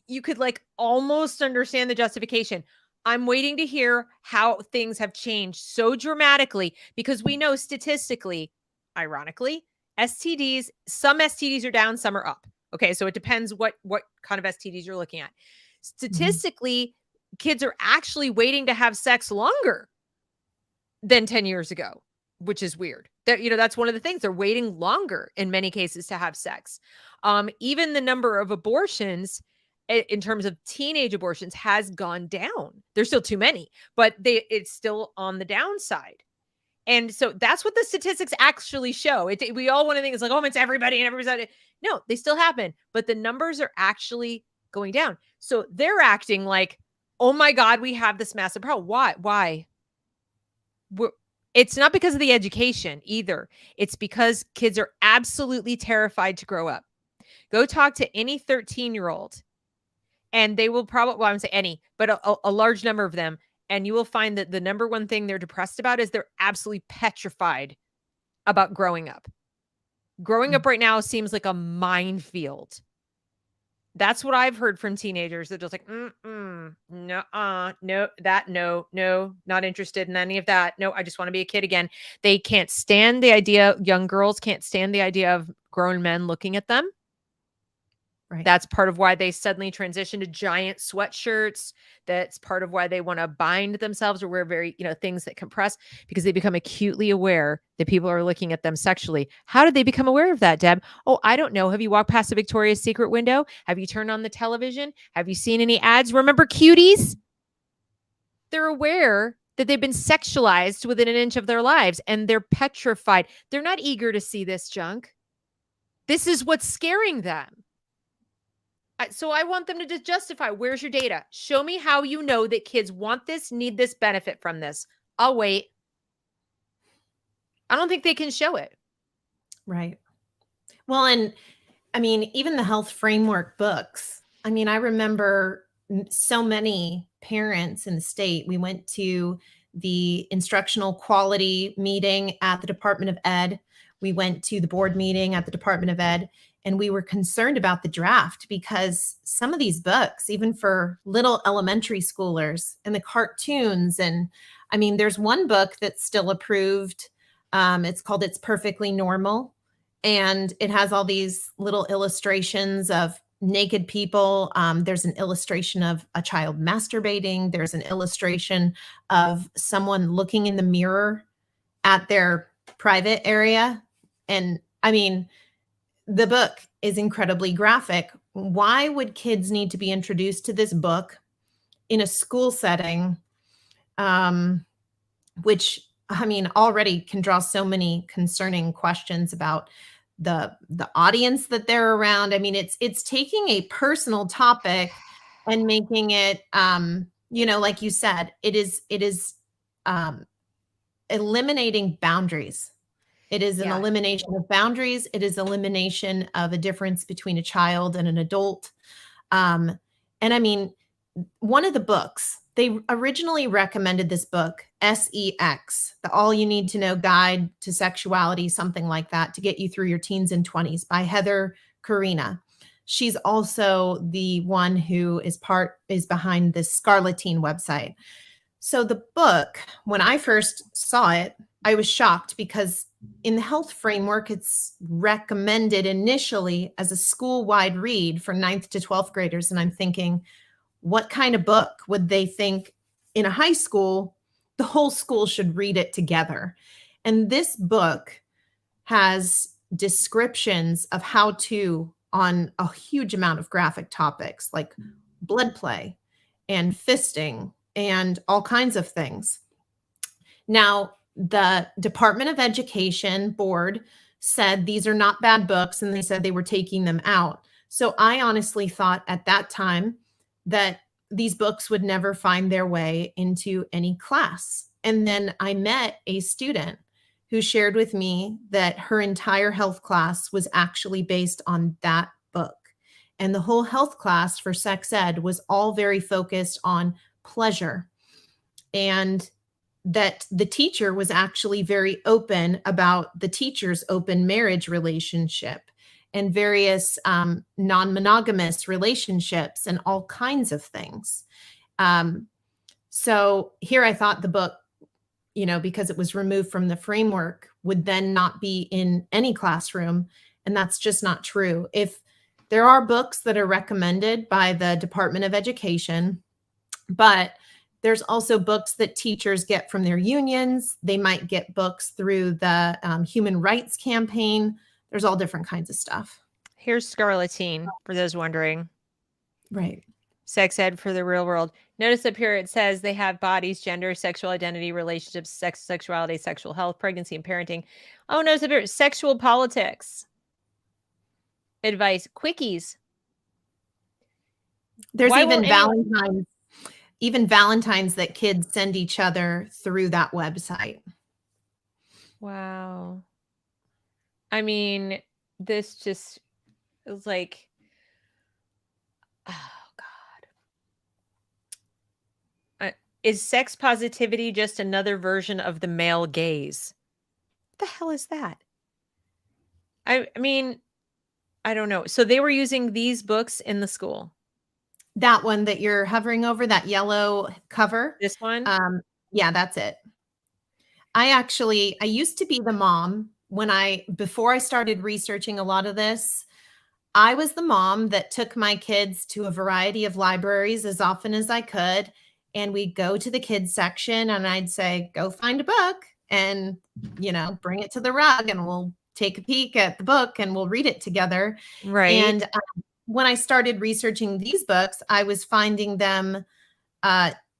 you could like almost understand the justification. I'm waiting to hear how things have changed so dramatically, because we know statistically, ironically, STDs, some STDs are down, some are up. Okay, so it depends what kind of STDs you're looking at. Statistically, kids are actually waiting to have sex longer than 10 years ago, which is weird. That's one of the things. They're waiting longer in many cases to have sex. Even the number of abortions in terms of teenage abortions has gone down. There's still too many, but it's still on the downside. And so that's what the statistics actually show. We all want to think it's like, oh, it's everybody and everybody. No, they still happen, but the numbers are actually going down. So they're acting like, oh my God, we have this massive problem. Why? It's not because of the education either. It's because kids are absolutely terrified to grow up. Go talk to any 13-year-old. And they will probably, well, I wouldn't say any, but a large number of them. And you will find that the number one thing they're depressed about is they're absolutely petrified about growing up. Growing up right now seems like a minefield. That's what I've heard from teenagers. They're just like, no, no, not interested in any of that. No, I just want to be a kid again. They can't stand the idea. Young girls can't stand the idea of grown men looking at them. Right. That's part of why they suddenly transition to giant sweatshirts. That's part of why they want to bind themselves or wear very, things that compress, because they become acutely aware that people are looking at them sexually. How did they become aware of that, Deb? Oh, I don't know. Have you walked past the Victoria's Secret window? Have you turned on the television? Have you seen any ads? Remember cuties? They're aware that they've been sexualized within an inch of their lives and they're petrified. They're not eager to see this junk. This is what's scaring them. So I want them to just justify, where's your data? Show me how you know that kids want this, need this, benefit from this. I'll wait. I don't think they can show it. Right. Well, and I mean, even the health framework books. I mean, I remember so many parents in the state. We went to the instructional quality meeting at the Department of Ed. We went to the board meeting at the Department of Ed, and we were concerned about the draft because some of these books, even for little elementary schoolers, and the cartoons, and I mean, there's one book that's still approved. It's called It's Perfectly Normal. And it has all these little illustrations of naked people. There's an illustration of a child masturbating. There's an illustration of someone looking in the mirror at their private area. And I mean, the book is incredibly graphic. Why would kids need to be introduced to this book in a school setting, which, I mean, already can draw so many concerning questions about the audience that they're around. I mean, it's taking a personal topic and making it, like you said, it is eliminating boundaries. It is an elimination of boundaries. It is elimination of a difference between a child and an adult. And I mean, one of the books, they originally recommended this book, SEX, the All You Need to Know Guide to Sexuality, something like that, to get you through your teens and 20s, by Heather Carina. She's also the one who is behind this Scarletine website. So the book, when I first saw it, I was shocked because in the health framework, it's recommended initially as a school-wide read for 9th to 12th graders. And I'm thinking, what kind of book would they think in a high school, the whole school should read it together? And this book has descriptions of how to on a huge amount of graphic topics like blood play and fisting and all kinds of things. Now, the Department of Education board said these are not bad books, and they said they were taking them out. So I honestly thought at that time that these books would never find their way into any class. And then I met a student who shared with me that her entire health class was actually based on that book. And the whole health class for sex ed was all very focused on pleasure. And that the teacher was actually very open about the teacher's open marriage relationship and various non-monogamous relationships and all kinds of things. So here I thought the book, because it was removed from the framework, would then not be in any classroom. And that's just not true. If there are books that are recommended by the Department of Education, but there's also books that teachers get from their unions. They might get books through the Human Rights Campaign. There's all different kinds of stuff. Here's Scarletine, for those wondering. Right. Sex ed for the real world. Notice up here it says they have bodies, gender, sexual identity, relationships, sex, sexuality, sexual health, pregnancy, and parenting. Oh, notice up here, sexual politics. Advice, quickies. There's even Valentine's that kids send each other through that website. Wow. I mean, this just is like, oh God. Is sex positivity just another version of the male gaze? What the hell is that? I mean, I don't know. So they were using these books in the school. That one that you're hovering over, that yellow cover. This one? Yeah, that's it. I used to be the mom before I started researching a lot of this. I was the mom that took my kids to a variety of libraries as often as I could. And we'd go to the kids section and I'd say, go find a book and, bring it to the rug and we'll take a peek at the book and we'll read it together. Right. And when I started researching these books, I was finding them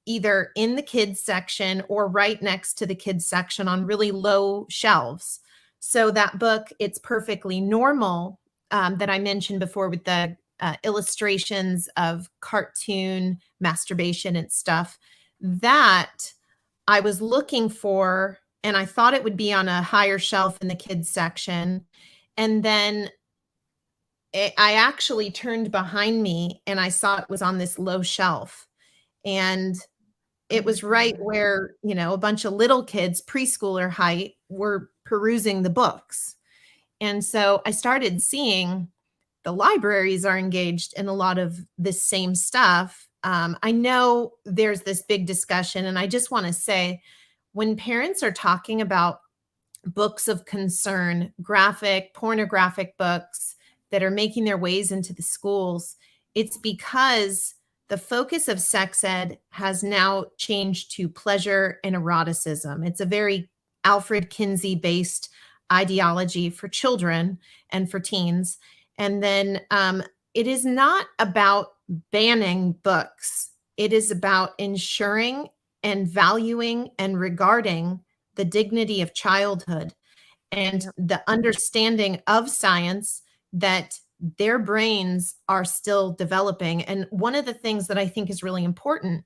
either in the kids section or right next to the kids section on really low shelves. So that book, It's Perfectly Normal, that I mentioned before with the illustrations of cartoon masturbation and stuff, that I was looking for, and I thought it would be on a higher shelf in the kids section. And then I actually turned behind me and I saw it was on this low shelf. And it was right where, a bunch of little kids, preschooler height, were perusing the books. And so I started seeing the libraries are engaged in a lot of this same stuff. I know there's this big discussion, and I just want to say, when parents are talking about books of concern, graphic, pornographic books that are making their ways into the schools, it's because the focus of sex ed has now changed to pleasure and eroticism. It's a very Alfred Kinsey-based ideology for children and for teens. And then it is not about banning books. It is about ensuring and valuing and regarding the dignity of childhood and the understanding of science that their brains are still developing. And one of the things that I think is really important,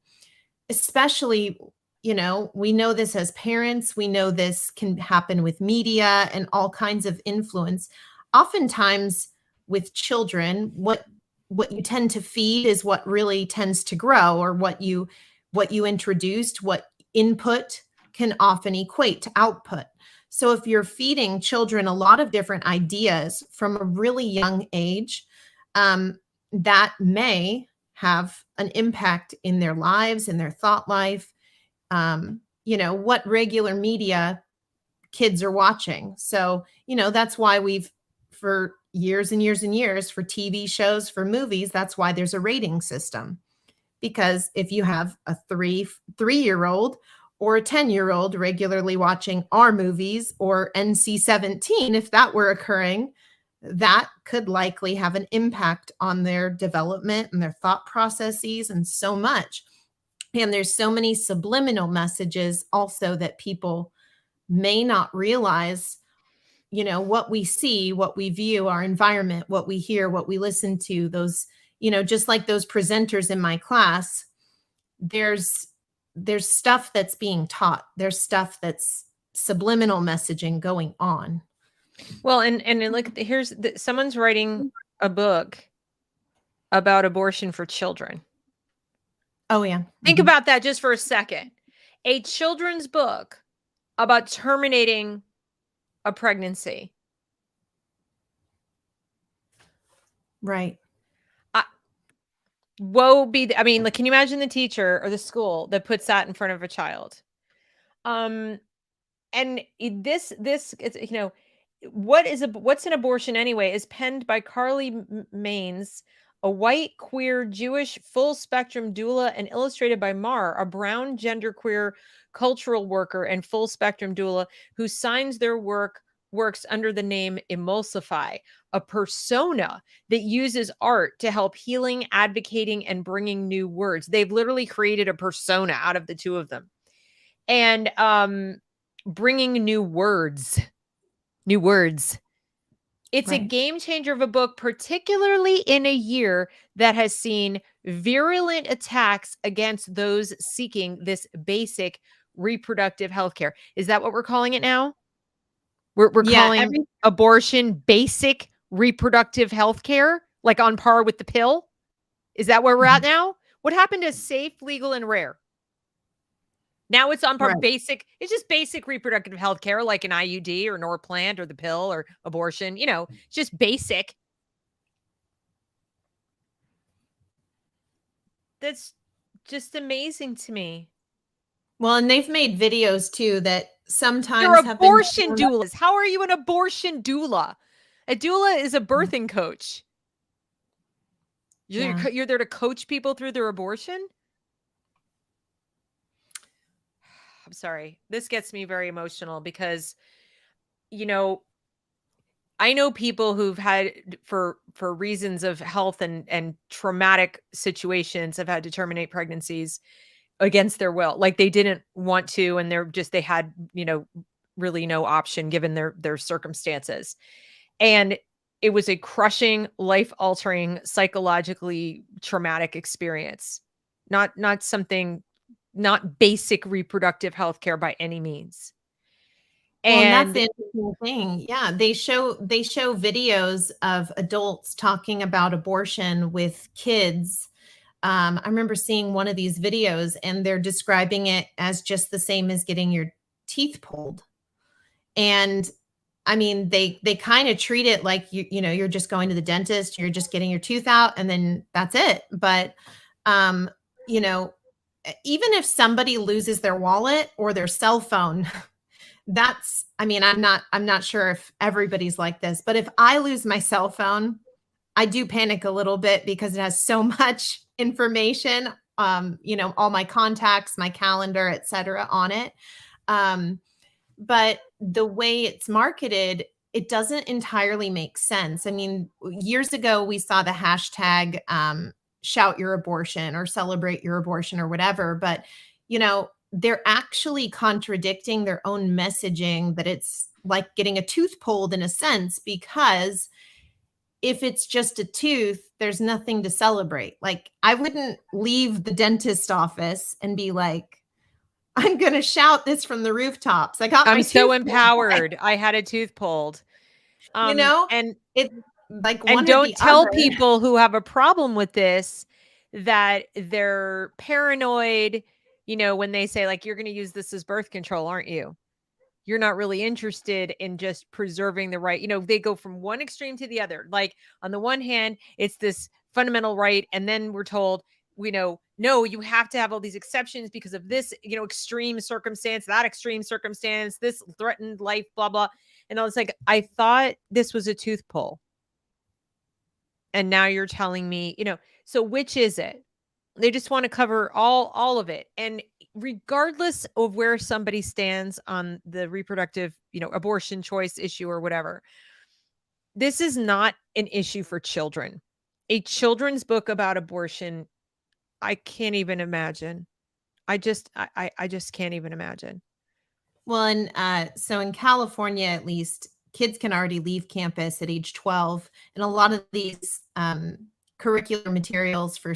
especially, we know this as parents, we know this can happen with media and all kinds of influence. Oftentimes with children, what you tend to feed is what really tends to grow, or what you introduced, what input can often equate to output. So if you're feeding children a lot of different ideas from a really young age, that may have an impact in their lives, in their thought life, what regular media kids are watching. So, that's why for years and years and years, for TV shows, for movies, that's why there's a rating system. Because if you have a three-year-old or a 10-year-old regularly watching R movies or NC-17, if that were occurring, that could likely have an impact on their development and their thought processes and so much. And there's so many subliminal messages also that people may not realize, what we see, what we view, our environment, what we hear, what we listen to, those, just like those presenters in my class, there's stuff that's being taught. There's stuff that's subliminal messaging going on. Well, and look, someone's writing a book about abortion for children. Oh, yeah. Think about that just for a second. A children's book about terminating a pregnancy. Right. Can you imagine the teacher or the school that puts that in front of a child? And this it's, what's an abortion anyway is penned by Carly Maines, a white, queer, Jewish, full spectrum doula, and illustrated by Mar, a brown, genderqueer cultural worker and full spectrum doula who signs their works under the name Emulsify, a persona that uses art to help healing, advocating, and bringing new words. They've literally created a persona out of the two of them. And bringing new words. It's right. A game changer of a book, particularly in a year that has seen virulent attacks against those seeking this basic reproductive health care. Is that what we're calling it now? We're calling abortion basic reproductive health care, like on par with the pill? Is that where we're at now? What happened to safe, legal, and rare? Now it's on Right. basic, it's just basic reproductive health care, like an IUD or Norplant or the pill or abortion, just basic. That's just amazing to me. Well, and they've made videos too that sometimes They're have been abortion doulas. How are you an abortion doula? A doula is a birthing coach. You're there to coach people through their abortion? I'm sorry. This gets me very emotional because, I know people who've had for reasons of health and traumatic situations have had to terminate pregnancies against their will. Like they didn't want to, and they had, really no option given their circumstances. And it was a crushing, life-altering, psychologically traumatic experience. Not something, not basic reproductive health care by any means. Well, and that's And the interesting thing. Yeah, they show videos of adults talking about abortion with kids. I remember seeing one of these videos, and they're describing it as just the same as getting your teeth pulled. And I mean, they kind of treat it like you're just going to the dentist, you're just getting your tooth out, and then that's it. But um, you know, even if somebody loses their wallet or their cell phone, I mean, I'm not sure if everybody's like this, but if I lose my cell phone, I do panic a little bit because it has so much information, all my contacts, my calendar, et cetera, on it. But the way it's marketed, it doesn't entirely make sense. I mean, years ago, we saw the hashtag shout your abortion or celebrate your abortion or whatever. But, they're actually contradicting their own messaging that it's like getting a tooth pulled in a sense, because if it's just a tooth, there's nothing to celebrate. Like I wouldn't leave the dentist office and be like, I'm going to shout this from the rooftops. I got my I'm so tooth empowered. I had a tooth pulled. pulled. And It's like and one or the don't tell other. people who have a problem with this that they're paranoid, when they say like, you're going to use this as birth control, aren't you? You're not really interested in just preserving the right. They go from one extreme to the other. Like on the one hand, it's this fundamental right. And then we're told, no, you have to have all these exceptions because of this, extreme circumstance, that extreme circumstance, this threatened life, blah, blah. And I was like, I thought this was a tooth pull. And now you're telling me, so which is it? They just want to cover all of it. And regardless of where somebody stands on the reproductive, abortion choice issue or whatever, this is not an issue for children. A children's book about abortion, I can't even imagine. I just can't even imagine. Well, and so in California, at least, kids can already leave campus at age 12. And a lot of these curricular materials for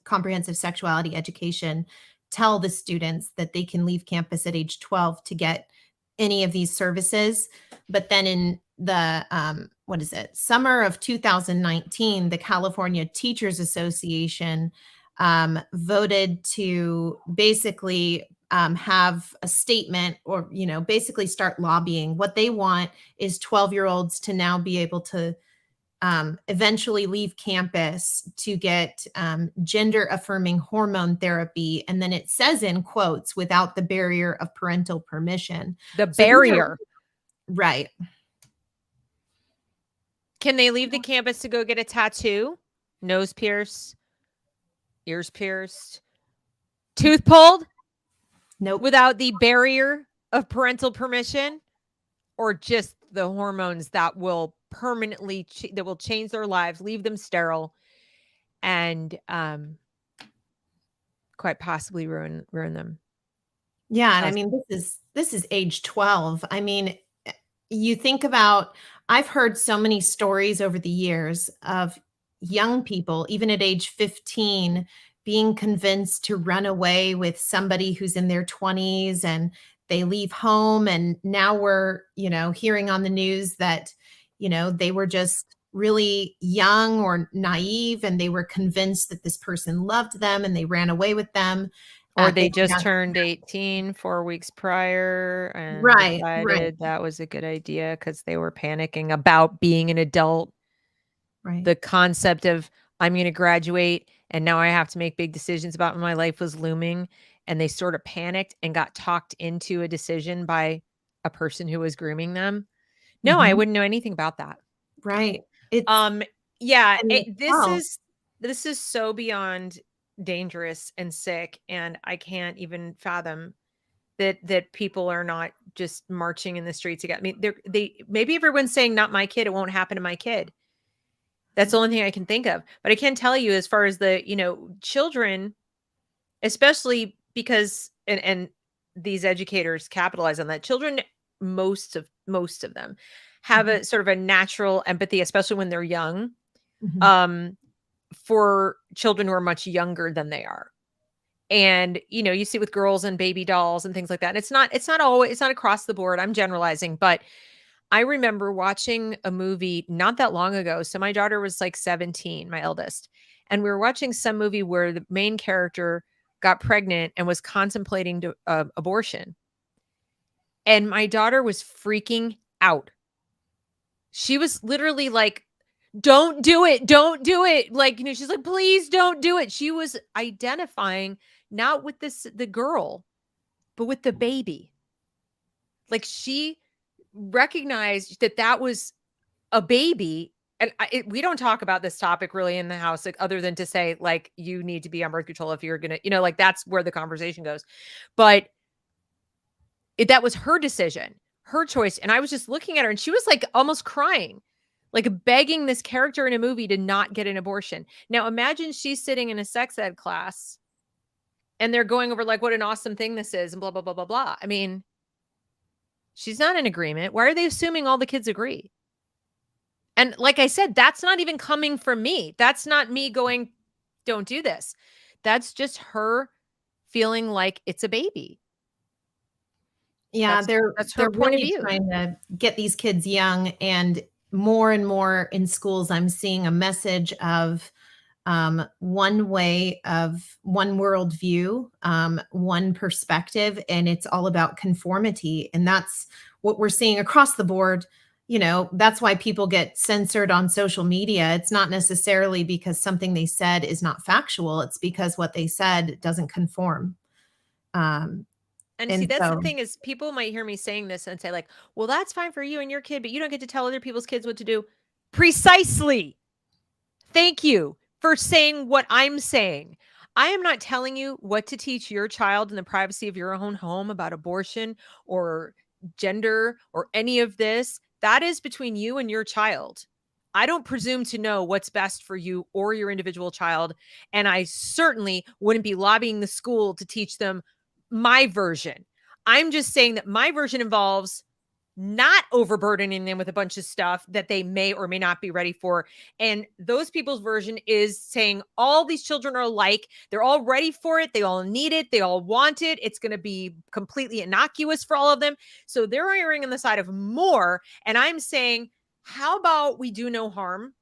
comprehensive sexuality education tell the students that they can leave campus at age 12 to get any of these services. But then in the, summer of 2019, the California Teachers Association voted to basically have a statement or, basically start lobbying. What they want is 12-year-olds to now be able to eventually leave campus to get gender affirming hormone therapy. And then it says in quotes, without the barrier of parental permission. The barrier. Right. Can they leave the campus to go get a tattoo? Nose pierced? Ears pierced? Tooth pulled? Nope. Without the barrier of parental permission? Or just the hormones that will permanently that will change their lives, leave them sterile, and quite possibly ruin them. Yeah, and I mean, this is age 12. I mean, you think about, I've heard so many stories over the years of young people, even at age 15, being convinced to run away with somebody who's in their 20s, and they leave home. And now we're, hearing on the news that, they were just really young or naive, and they were convinced that this person loved them and they ran away with them. Or they just turned 18 4 weeks prior and decided that was a good idea because they were panicking about being an adult. Right. The concept of I'm going to graduate and now I have to make big decisions about my life was looming. And they sort of panicked and got talked into a decision by a person who was grooming them. No, I wouldn't know anything about that. Right. Yeah, this is so beyond dangerous and sick, and I can't even fathom that people are not just marching in the streets again. I mean, they maybe everyone's saying not my kid, it won't happen to my kid. That's the only thing I can think of. But I can tell you as far as the, children, especially because and these educators capitalize on that. Children, most of them have a sort of a natural empathy, especially when they're young, for children who are much younger than they are. And, you see with girls and baby dolls and things like that. And it's not across the board. I'm generalizing, but I remember watching a movie not that long ago. So my daughter was like 17, my eldest, and we were watching some movie where the main character got pregnant and was contemplating abortion. And my daughter was freaking out. She was literally like, don't do it. Don't do it. Like, she's like, please don't do it. She was identifying not with the girl, but with the baby. Like, she recognized that was a baby. And we don't talk about this topic really in the house, like, other than to say, like, you need to be on birth control if you're going to, like, that's where the conversation goes. But that was her decision, her choice. And I was just looking at her and she was like almost crying, like begging this character in a movie to not get an abortion. Now imagine she's sitting in a sex ed class and they're going over like what an awesome thing this is and blah, blah, blah, blah, blah. I mean, she's not in agreement. Why are they assuming all the kids agree? And like I said, that's not even coming from me. That's not me going, don't do this. That's just her feeling like it's a baby. Yeah, they're really trying to get these kids young, and more in schools, I'm seeing a message of one way of one worldview, one perspective, and it's all about conformity. And that's what we're seeing across the board. That's why people get censored on social media. It's not necessarily because something they said is not factual. It's because what they said doesn't conform. And see, that's the thing is people might hear me saying this and say like, well, that's fine for you and your kid, but you don't get to tell other people's kids what to do. Precisely. Thank you for saying what I'm saying. I am not telling you what to teach your child in the privacy of your own home about abortion or gender or any of this. That is between you and your child. I don't presume to know what's best for you or your individual child. And I certainly wouldn't be lobbying the school to teach them my version. I'm just saying that my version involves not overburdening them with a bunch of stuff that they may or may not be ready for. And those people's version is saying all these children are alike. They're all ready for it. They all need it. They all want it. It's going to be completely innocuous for all of them. So they're erring on the side of more. And I'm saying, how about we do no harm?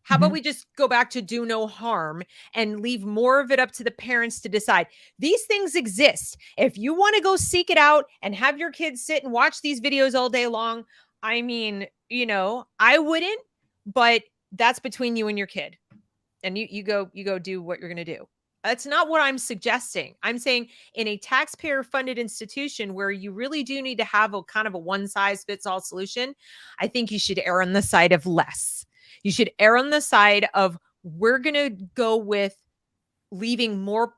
How about we just go back to do no harm and leave more of it up to the parents to decide? These things exist. If you want to go seek it out and have your kids sit and watch these videos all day long, I mean, I wouldn't, but that's between you and your kid. And you go do what you're going to do. That's not what I'm suggesting. I'm saying in a taxpayer funded institution where you really do need to have a kind of a one size fits all solution, I think you should err on the side of less. You should err on the side of we're going to go with leaving more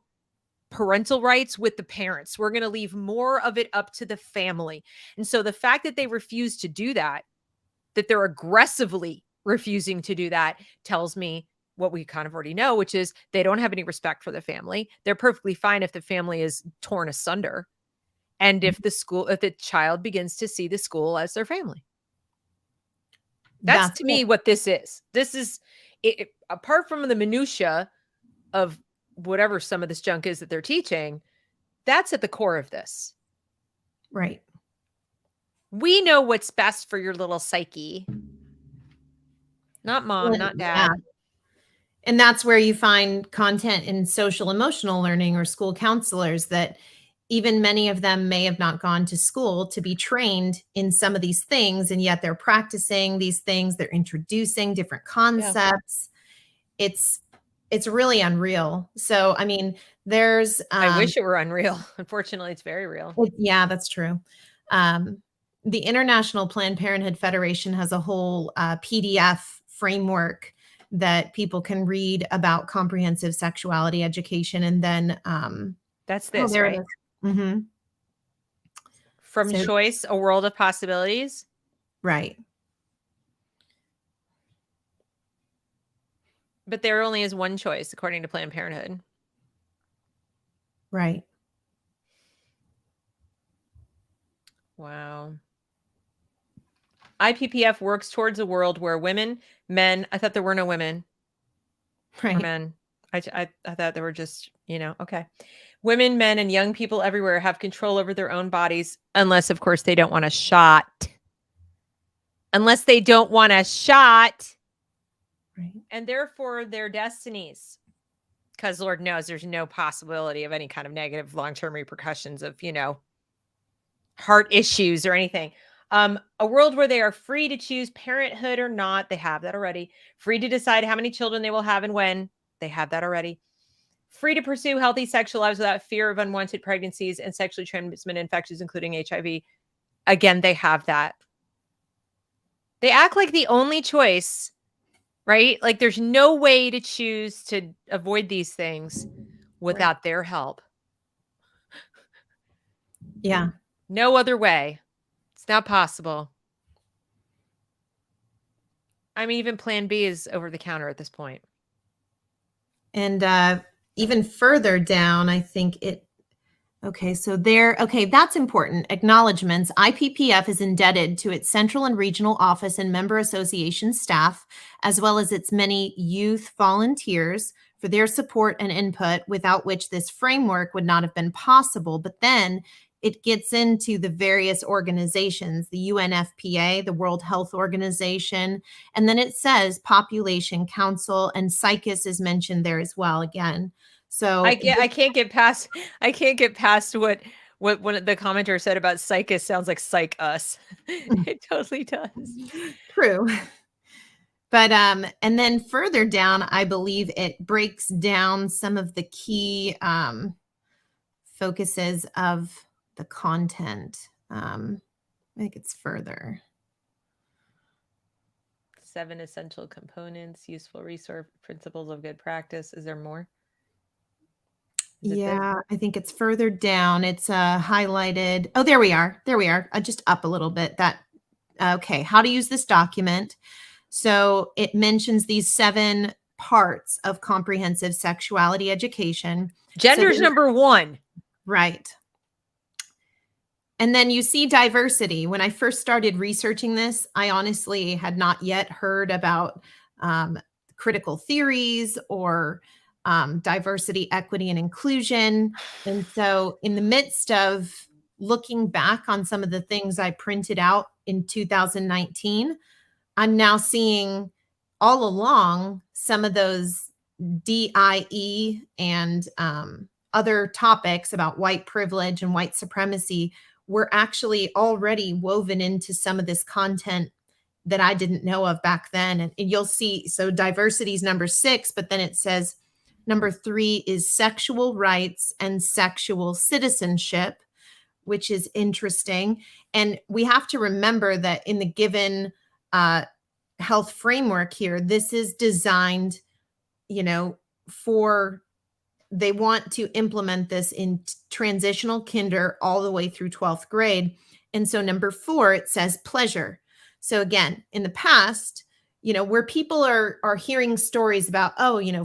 parental rights with the parents. We're going to leave more of it up to the family. And so the fact that they refuse to do that they're aggressively refusing to do that tells me what we kind of already know, which is they don't have any respect for the family. They're perfectly fine if the family is torn asunder. And if the child begins to see the school as their family. That's to me what this is. This is it, apart from the minutia of whatever some of this junk is that they're teaching, that's at the core of this. Right. We know what's best for your little psyche. Not mom, not dad. And that's where you find content in social emotional learning or school counselors that even many of them may have not gone to school to be trained in some of these things, and yet they're practicing these things. They're introducing different concepts. Yeah. It's really unreal. So, I mean, there's I wish it were unreal. Unfortunately, it's very real. Yeah, that's true. The International Planned Parenthood Federation has a whole PDF framework that people can read about comprehensive sexuality education. And then that's this, right? Mm-hmm. From Choice, A World of Possibilities. Right. But there only is one choice, according to Planned Parenthood. Right. Wow. IPPF works towards a world where women, men, I thought there were no women. Right. Or men. I thought there were just, okay. Women, men, and young people everywhere have control over their own bodies, unless, of course, they don't want a shot. Unless they don't want a shot. Right. And therefore their destinies. Because Lord knows there's no possibility of any kind of negative long-term repercussions of, heart issues or anything. A world where they are free to choose parenthood or not. They have that already. Free to decide how many children they will have and when. They have that already. Free to pursue healthy sexual lives without fear of unwanted pregnancies and sexually transmitted infections, including HIV. Again, they have that. They act like the only choice, right? Like there's no way to choose to avoid these things without their help. Yeah. No other way. It's not possible. I mean, even Plan B is over the counter at this point. And even further down, I think that's important. Acknowledgements. IPPF is indebted to its central and regional office and member association staff, as well as its many youth volunteers for their support and input, without which this framework would not have been possible. But then it gets into the various organizations, the UNFPA, the World Health Organization, and then it says Population Council, and CICUS is mentioned there as well again. So I can't get past what one of the commenter said about CICUS sounds like psych us. It totally does. True. But and then further down, I believe it breaks down some of the key focuses of the content. I think it's further. 7 essential components, useful resource, principles of good practice. Is there more? Yeah, I think it's further down. It's highlighted. Oh, there we are. There we are. Just up a little bit. Okay. How to use this document. So it mentions these 7 parts of comprehensive sexuality education. Gender's number 1. Right. And then you see diversity. When I first started researching this, I honestly had not yet heard about critical theories or diversity, equity, and inclusion. And so in the midst of looking back on some of the things I printed out in 2019, I'm now seeing all along some of those DIE and other topics about white privilege and white supremacy were actually already woven into some of this content that I didn't know of back then. And you'll see, so diversity is number 6, but then it says number 3 is sexual rights and sexual citizenship, which is interesting. And we have to remember that in the given health framework here, this is designed, they want to implement this in transitional kinder all the way through 12th grade. And so number 4, it says pleasure. So again, in the past, where people are hearing stories about,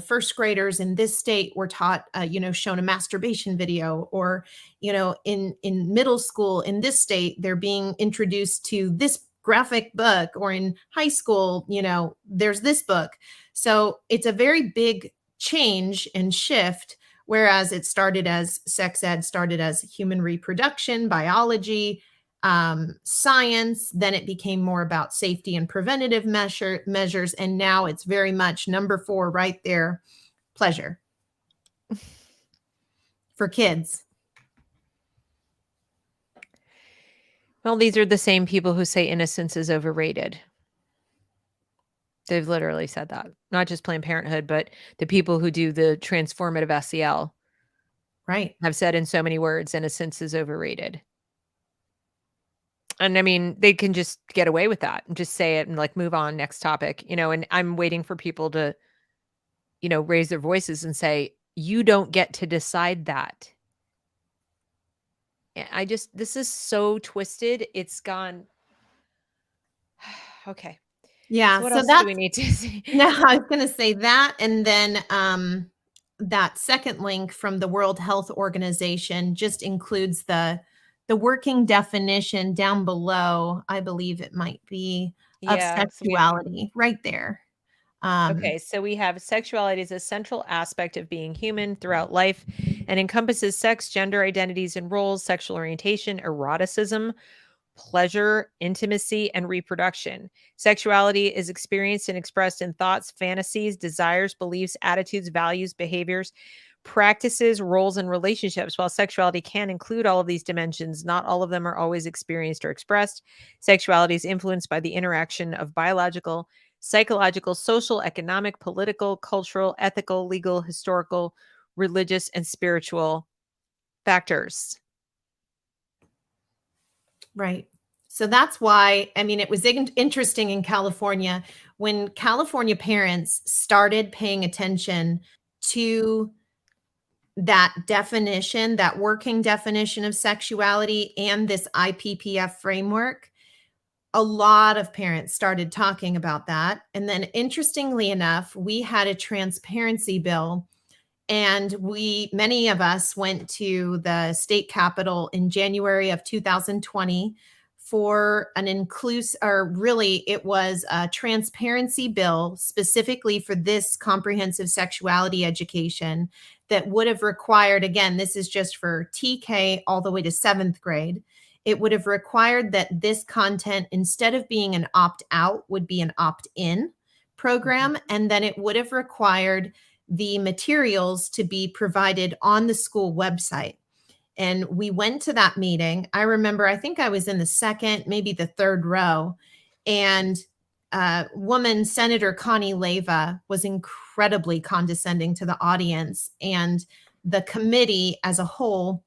first graders in this state were taught, shown a masturbation video, or, in middle school in this state, they're being introduced to this graphic book, or in high school, there's this book. So it's a very big change and shift, whereas it started as sex ed, started as human reproduction, biology, science. Then it became more about safety and preventative measures. And now it's very much number 4 right there, pleasure for kids. Well, these are the same people who say innocence is overrated. They've literally said that. Not just Planned Parenthood, but the people who do the transformative SEL Right. have said in so many words, innocence is overrated. And I mean, they can just get away with that and just say it and like move on, next topic, and I'm waiting for people to, raise their voices and say, you don't get to decide that. This is so twisted. It's gone. Okay. Yeah. So what So else do that's, we need to see? no, I was going to say that. And then that second link from the World Health Organization just includes the working definition down below. I believe it might be of Yeah. sexuality right there. Okay, so we have sexuality as a central aspect of being human throughout life and encompasses sex, gender identities and roles, sexual orientation, eroticism, pleasure, intimacy, and reproduction. Sexuality is experienced and expressed in thoughts, fantasies, desires, beliefs, attitudes, values, behaviors, practices, roles, and relationships. While sexuality can include all of these dimensions, not all of them are always experienced or expressed. Sexuality is influenced by the interaction of biological, psychological, social, economic, political, cultural, ethical, legal, historical, religious, and spiritual factors. Right. So that's why, I mean, it was interesting in California when California parents started paying attention to that definition, that working definition of sexuality and this IPPF framework. A lot of parents started talking about that. And then interestingly enough, we had a transparency bill, and many of us went to the state capitol in January of 2020 for an inclusive, or really it was a transparency bill specifically for this comprehensive sexuality education that would have required, again, this is just for TK all the way to 7th grade. It would have required that this content, instead of being an opt-out, would be an opt-in program. And then it would have required the materials to be provided on the school website. And we went to that meeting. I remember, I think I was in the second, maybe the third row. And woman, Senator Connie Leyva, was incredibly condescending to the audience. And the committee as a whole,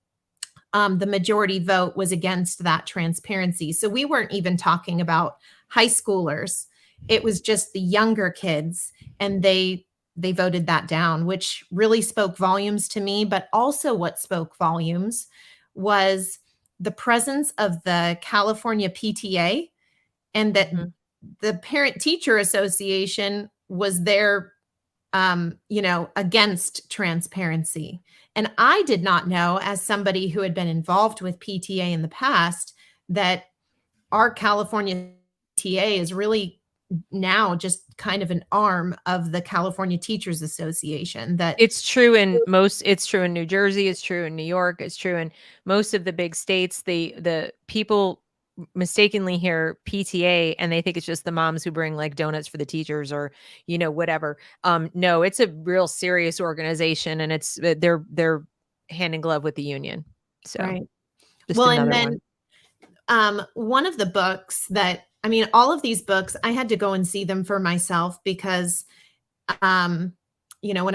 the majority vote was against that transparency. So we weren't even talking about high schoolers. It was just the younger kids. And they voted that down, which really spoke volumes to me. But also what spoke volumes was the presence of the California PTA, and that the Parent Teacher Association was there, against transparency. And I did not know, as somebody who had been involved with PTA in the past, that our California PTA is really now just kind of an arm of the California Teachers Association. That it's true in New Jersey, it's true in New York, it's true in most of the big states. The people mistakenly hear PTA and they think it's just the moms who bring like donuts for the teachers or whatever. No, it's a real serious organization, and it's they're hand in glove with the union. So right. just Well, another and then one of the books that, I mean, all of these books, I had to go and see them for myself because, when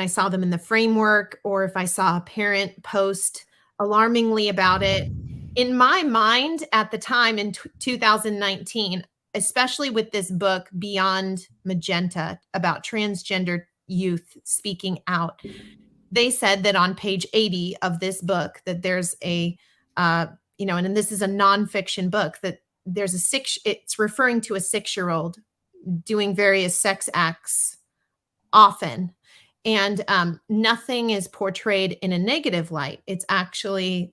I saw them in the framework, or if I saw a parent post alarmingly about it, in my mind at the time in 2019, especially with this book, Beyond Magenta, about transgender youth speaking out, they said that on page 80 of this book that there's a, and this is a nonfiction book, that there's it's referring to a 6-year-old doing various sex acts often. And nothing is portrayed in a negative light. It's actually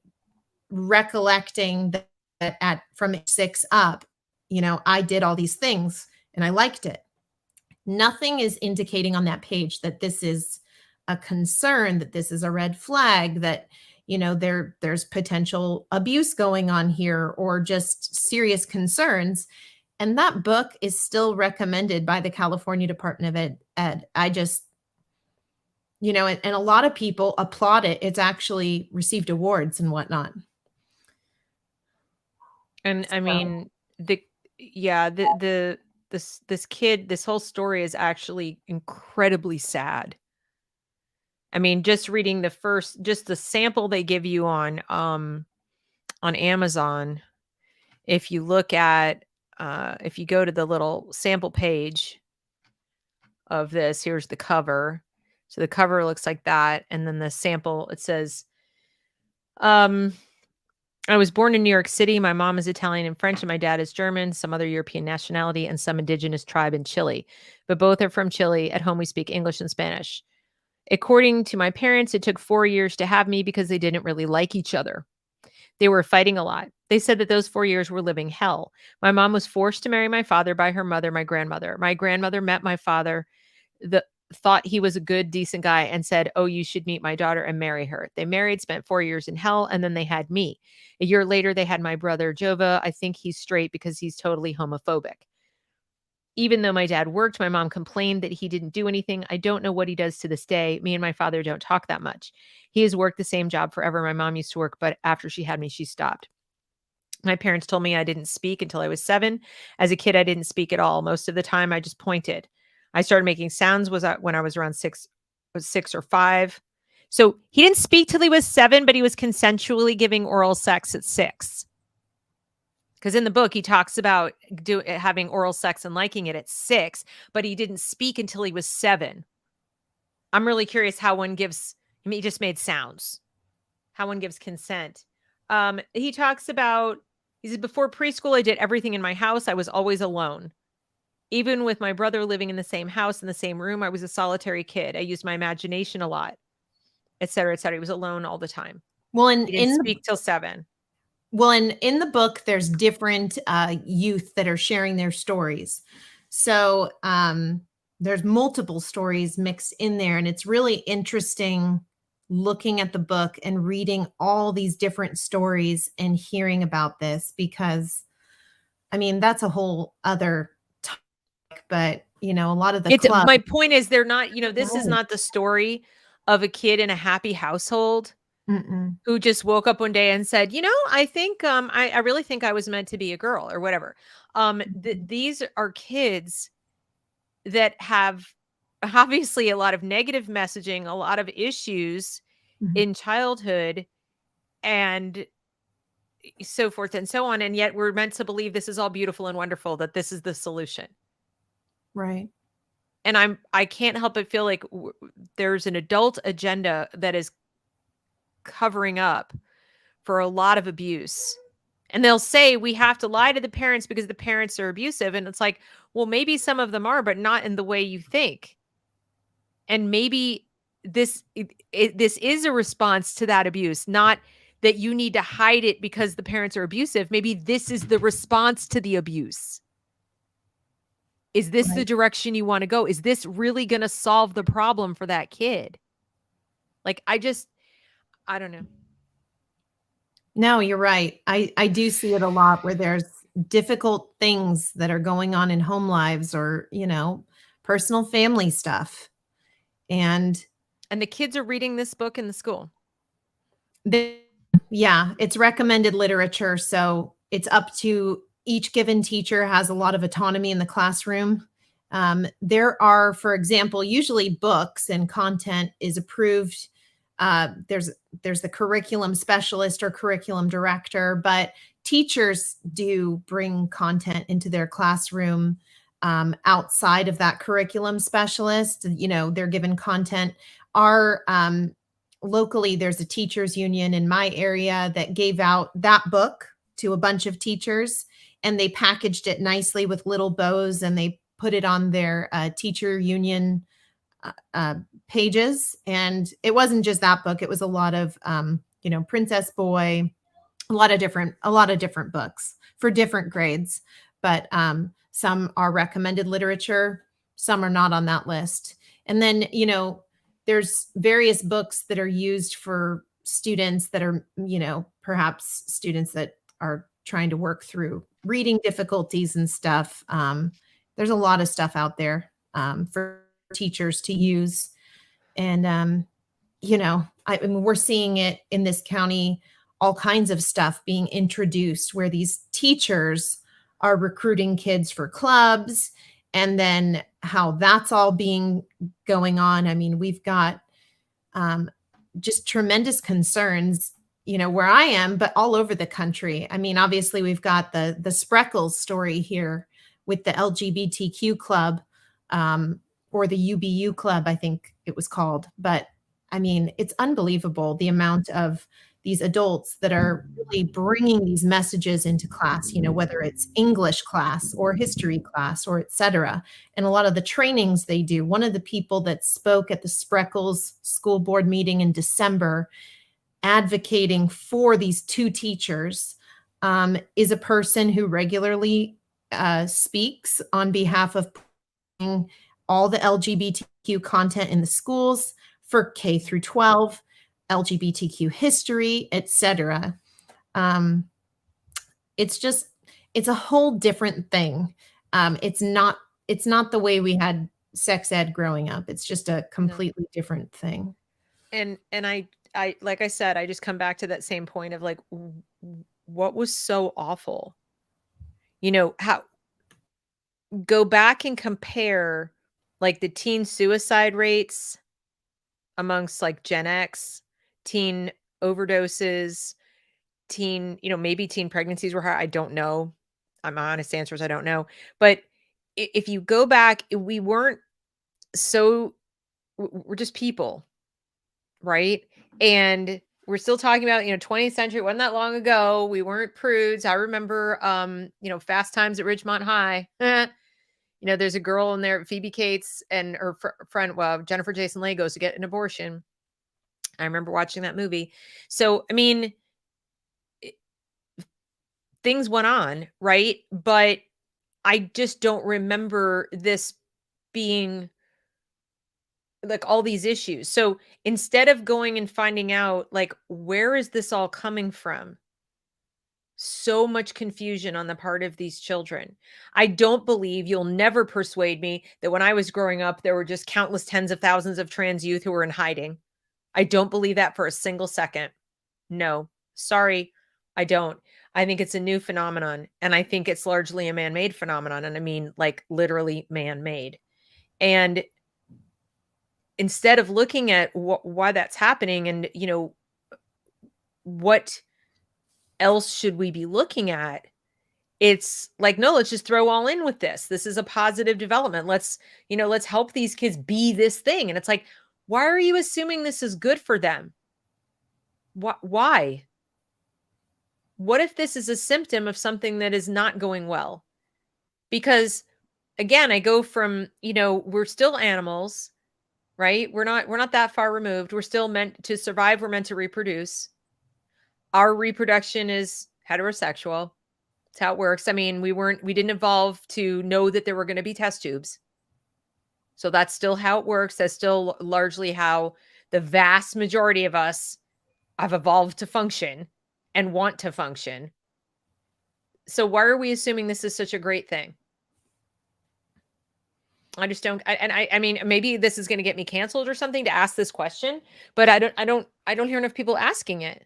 recollecting that from 6 up, I did all these things and I liked it. Nothing is indicating on that page that this is a concern, that this is a red flag, that, there's potential abuse going on here or just serious concerns. And that book is still recommended by the California Department of Ed. I just, and a lot of people applaud it. It's actually received awards and whatnot. And I mean, this kid, this whole story is actually incredibly sad. I mean, just reading just the sample they give you on Amazon, if you look at, if you go to the little sample page of this, here's the cover. So the cover looks like that. And then the sample, it says, I was born in New York City. My mom is Italian and French, and my dad is German, some other European nationality, and some indigenous tribe in Chile. But both are from Chile. At home, we speak English and Spanish. According to my parents, it took 4 years to have me because they didn't really like each other. They were fighting a lot. They said that those 4 years were living hell. My mom was forced to marry my father by her mother, my grandmother. My grandmother met my father, thought he was a good, decent guy, and said, "Oh, you should meet my daughter and marry her." They married, spent 4 years in hell, and then they had me. A year later, they had my brother, Jova. I think he's straight because he's totally homophobic. Even though my dad worked, my mom complained that he didn't do anything. I don't know what he does to this day. Me and my father don't talk that much. He has worked the same job forever. My mom used to work, but after she had me, she stopped. My parents told me I didn't speak until I was 7. As a kid, I didn't speak at all. Most of the time, I just pointed. I started making sounds when I was around 6 or 5. So he didn't speak till he was 7, but he was consensually giving oral sex at 6. Because in the book, he talks about having oral sex and liking it at 6, but he didn't speak until he was 7. I'm really curious how one gives, he just made sounds, how one gives consent. He talks about, he said, before preschool, I did everything in my house. I was always alone. Even with my brother living in the same house, in the same room, I was a solitary kid. I used my imagination a lot, et cetera, et cetera. He was alone all the time. Well, he didn't speak till 7. Well, in the book, there's different youth that are sharing their stories. So there's multiple stories mixed in there. And it's really interesting looking at the book and reading all these different stories and hearing about this, because, I mean, that's a whole other topic. But, a lot of the clubs, my point is they're not, this is not the story of a kid in a happy household. Mm-mm. Who just woke up one day and said, I think I really think I was meant to be a girl or whatever. These are kids that have obviously a lot of negative messaging, a lot of issues in childhood, and so forth and so on. And yet we're meant to believe this is all beautiful and wonderful, that this is the solution. Right. And I can't help but feel like there's an adult agenda that is covering up for a lot of abuse. And they'll say we have to lie to the parents because the parents are abusive. And it's like, well, maybe some of them are, but not in the way you think. And maybe this is a response to that abuse, not that you need to hide it because the parents are abusive. Maybe this is the response to the abuse. Is this the direction you want to go? Is this really going to solve the problem for that kid? Like, I don't know. No, you're right. I do see it a lot where there's difficult things that are going on in home lives or, personal family stuff. And the kids are reading this book in the school. Yeah, it's recommended literature. So it's up to each given teacher has a lot of autonomy in the classroom. There are, for example, usually books and content is approved. There's the curriculum specialist or curriculum director, but teachers do bring content into their classroom outside of that curriculum specialist. They're given content. Locally, there's a teachers union in my area that gave out that book to a bunch of teachers, and they packaged it nicely with little bows, and they put it on their teacher union pages. And it wasn't just that book. It was a lot of, Princess Boy, a lot of different books for different grades, but some are recommended literature. Some are not on that list. And then, there's various books that are used for students that are, perhaps students that are trying to work through reading difficulties and stuff. There's a lot of stuff out there for teachers to use. And, I mean, we're seeing it in this county, all kinds of stuff being introduced where these teachers are recruiting kids for clubs, and then how that's all going on. I mean, we've got just tremendous concerns, where I am, but all over the country. I mean, obviously we've got the Spreckles story here with the LGBTQ club, or the UBU club, I think it was called. But I mean, it's unbelievable the amount of these adults that are really bringing these messages into class, whether it's English class or history class or et cetera. And a lot of the trainings they do. One of the people that spoke at the Spreckles school board meeting in December advocating for these two teachers is a person who regularly speaks on behalf of all the LGBTQ content in the schools for K through 12, LGBTQ history, etc. It's a whole different thing. It's not the way we had sex ed growing up. It's just a completely different thing. And I like I said, I just come back to that same point of like, what was so awful? How go back and compare like the teen suicide rates amongst like Gen X, teen overdoses, teen, maybe teen pregnancies were high. I don't know. My honest answer is I don't know. But if you go back, we weren't we're just people, right? And we're still talking about, 20th century. It wasn't that long ago. We weren't prudes. I remember, Fast Times at Ridgemont High. There's a girl in there, Phoebe Cates, and her friend, Jennifer Jason Leigh, goes to get an abortion. I remember watching that movie. So, I mean, things went on, right? But I just don't remember this being like all these issues. So instead of going and finding out, like, where is this all coming from? So much confusion on the part of these children. I don't believe, you'll never persuade me that when I was growing up, there were just countless tens of thousands of trans youth who were in hiding. I don't believe that for a single second. No, sorry, I don't. I think it's a new phenomenon, and I think it's largely a man-made phenomenon. And I mean, like, literally man-made. And instead of looking at why that's happening and, what else should we be looking at? It's like, no, let's just throw all in with this. This is a positive development. Let's help these kids be this thing. And it's like, why are you assuming this is good for them? Why? What if this is a symptom of something that is not going well? Because again, I go from, we're still animals, right? We're not that far removed. We're still meant to survive. We're meant to reproduce. Our reproduction is heterosexual. That's how it works. I mean, we didn't evolve to know that there were going to be test tubes. So that's still how it works. That's still largely how the vast majority of us have evolved to function and want to function. So why are we assuming this is such a great thing? I just don't. I mean, maybe this is going to get me canceled or something to ask this question, but I don't hear enough people asking it.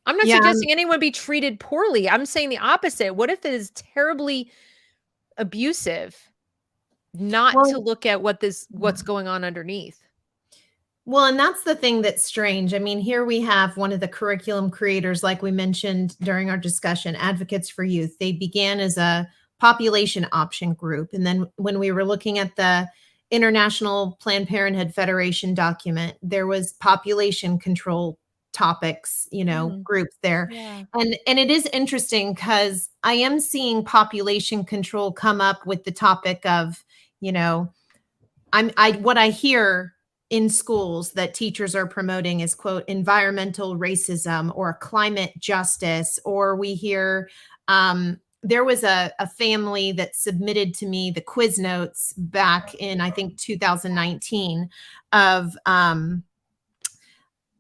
I'm not suggesting anyone be treated poorly. I'm saying the opposite. What if it is terribly abusive not to look at what's going on underneath? Well, and that's the thing that's strange. I mean, here we have one of the curriculum creators, like we mentioned during our discussion, Advocates for Youth. They began as a population option group. And then when we were looking at the International Planned Parenthood Federation document, there was population control topics, groups there. Yeah. And it is interesting because I am seeing population control come up with the topic of, what I hear in schools that teachers are promoting is, quote, environmental racism or climate justice. Or we hear, there was a family that submitted to me the quiz notes back in, I think, 2019 of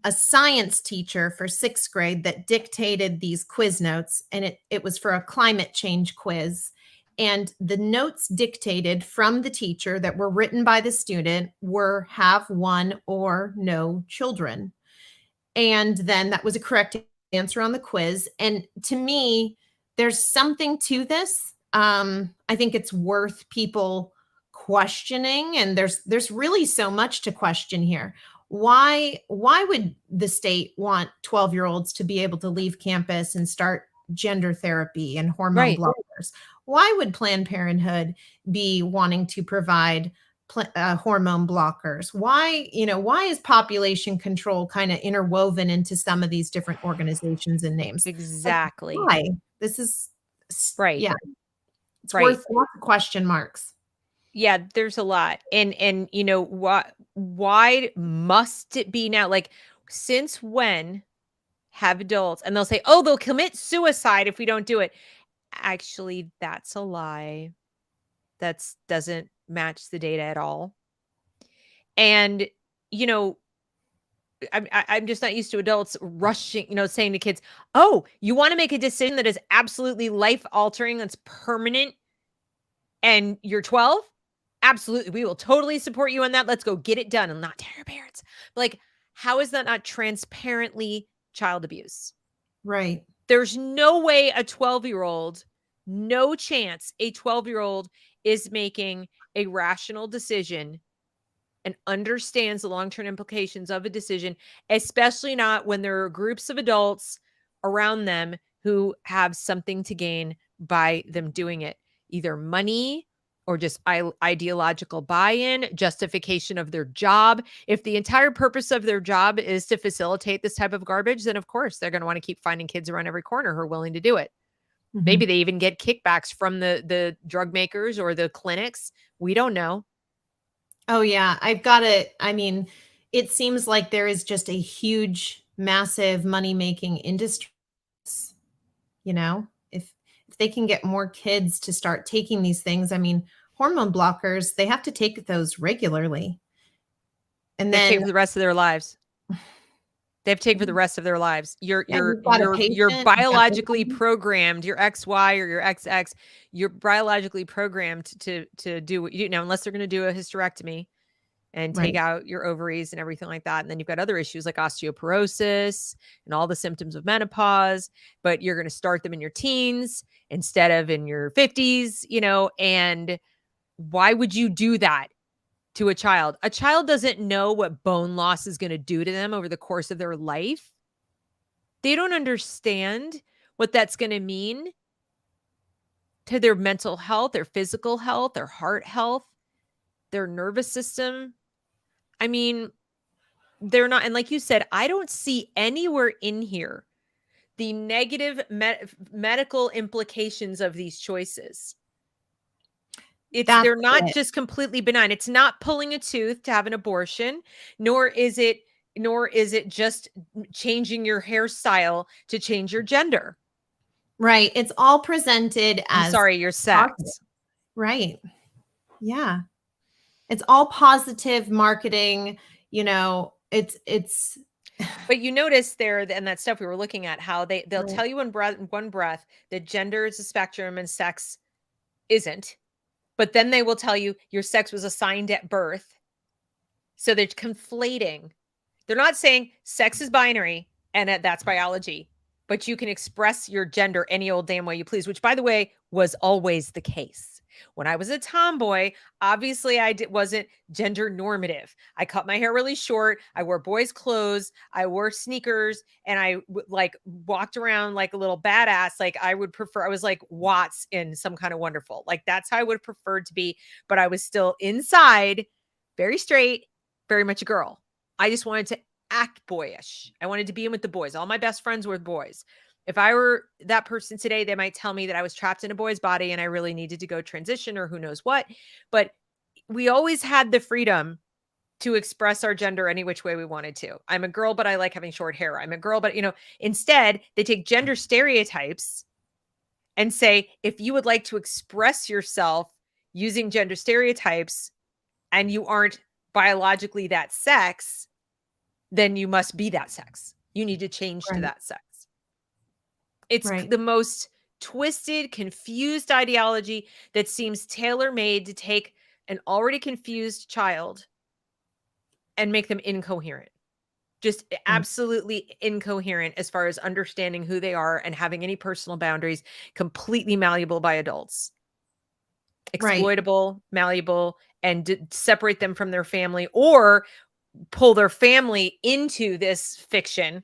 a science teacher for 6th grade that dictated these quiz notes, and it was for a climate change quiz. And the notes dictated from the teacher that were written by the student were have one or no children. And then that was a correct answer on the quiz. And to me, there's something to this. I think it's worth people questioning, and there's really so much to question here. Why would the state want 12-year-olds to be able to leave campus and start gender therapy and hormone blockers? Why would Planned Parenthood be wanting to provide hormone blockers? Why is population control kind of interwoven into some of these different organizations and names? Exactly. Like, why? This is right. Yeah. It's worth lots of question marks. Yeah, there's a lot. And why must it be now? Like, since when have adults, and they'll say, oh, they'll commit suicide if we don't do it. Actually, that's a lie. That doesn't match the data at all. And, I'm just not used to adults rushing, saying to kids, oh, you want to make a decision that is absolutely life altering, that's permanent, and you're 12? Absolutely. We will totally support you on that. Let's go get it done, and not tell your parents. But like, how is that not transparently child abuse? Right. There's no way a 12-year-old, no chance a 12-year-old is making a rational decision and understands the long-term implications of a decision, especially not when there are groups of adults around them who have something to gain by them doing it, either money or just ideological buy-in, justification of their job. If the entire purpose of their job is to facilitate this type of garbage, then of course they're going to want to keep finding kids around every corner who are willing to do it. Mm-hmm. Maybe they even get kickbacks from the drug makers or the clinics. We don't know. Oh yeah, it seems like there is just a huge, massive money-making industry. If they can get more kids to start taking these things, hormone blockers, they have to take those regularly. And then take for the rest of their lives. They have to take for the rest of their lives. You're biologically programmed, your XY or your XX, you're biologically programmed to do what you know, unless they're going to do a hysterectomy and take out your ovaries and everything like that. And then you've got other issues like osteoporosis and all the symptoms of menopause, but you're going to start them in your teens instead of in your 50s, and why would you do that to a child? A child doesn't know what bone loss is going to do to them over the course of their life. They don't understand what that's going to mean to their mental health, their physical health, their heart health, their nervous system. They're not. And like you said, I don't see anywhere in here the negative medical implications of these choices. They're not just completely benign. It's not pulling a tooth to have an abortion, nor is it just changing your hairstyle to change your gender. Right. It's all presented as your sex. Positive. Right. Yeah. It's all positive marketing, it's But you notice there and that stuff we were looking at, how they'll tell you in one breath that gender is a spectrum and sex isn't. But then they will tell you your sex was assigned at birth. So they're conflating. They're not saying sex is binary and that's biology, but you can express your gender any old damn way you please, which, by the way, was always the case. When I was a tomboy, obviously wasn't gender normative. I cut my hair really short. I wore boys' clothes. I wore sneakers, and I walked around like a little badass. Like I was like Watts in Some Kind of Wonderful. Like that's how I would have preferred to be. But I was still inside, very straight, very much a girl. I just wanted to act boyish. I wanted to be in with the boys. All my best friends were boys. If I were that person today, they might tell me that I was trapped in a boy's body and I really needed to go transition or who knows what. But we always had the freedom to express our gender any which way we wanted to. I'm a girl, but I like having short hair. I'm a girl, but instead they take gender stereotypes and say, if you would like to express yourself using gender stereotypes and you aren't biologically that sex, then you must be that sex. You need to change to that sex. It's Right. the most twisted, confused ideology that seems tailor-made to take an already confused child and make them incoherent. Just absolutely incoherent as far as understanding who they are and having any personal boundaries, completely malleable by adults. Exploitable, malleable, and separate them from their family or pull their family into this fiction.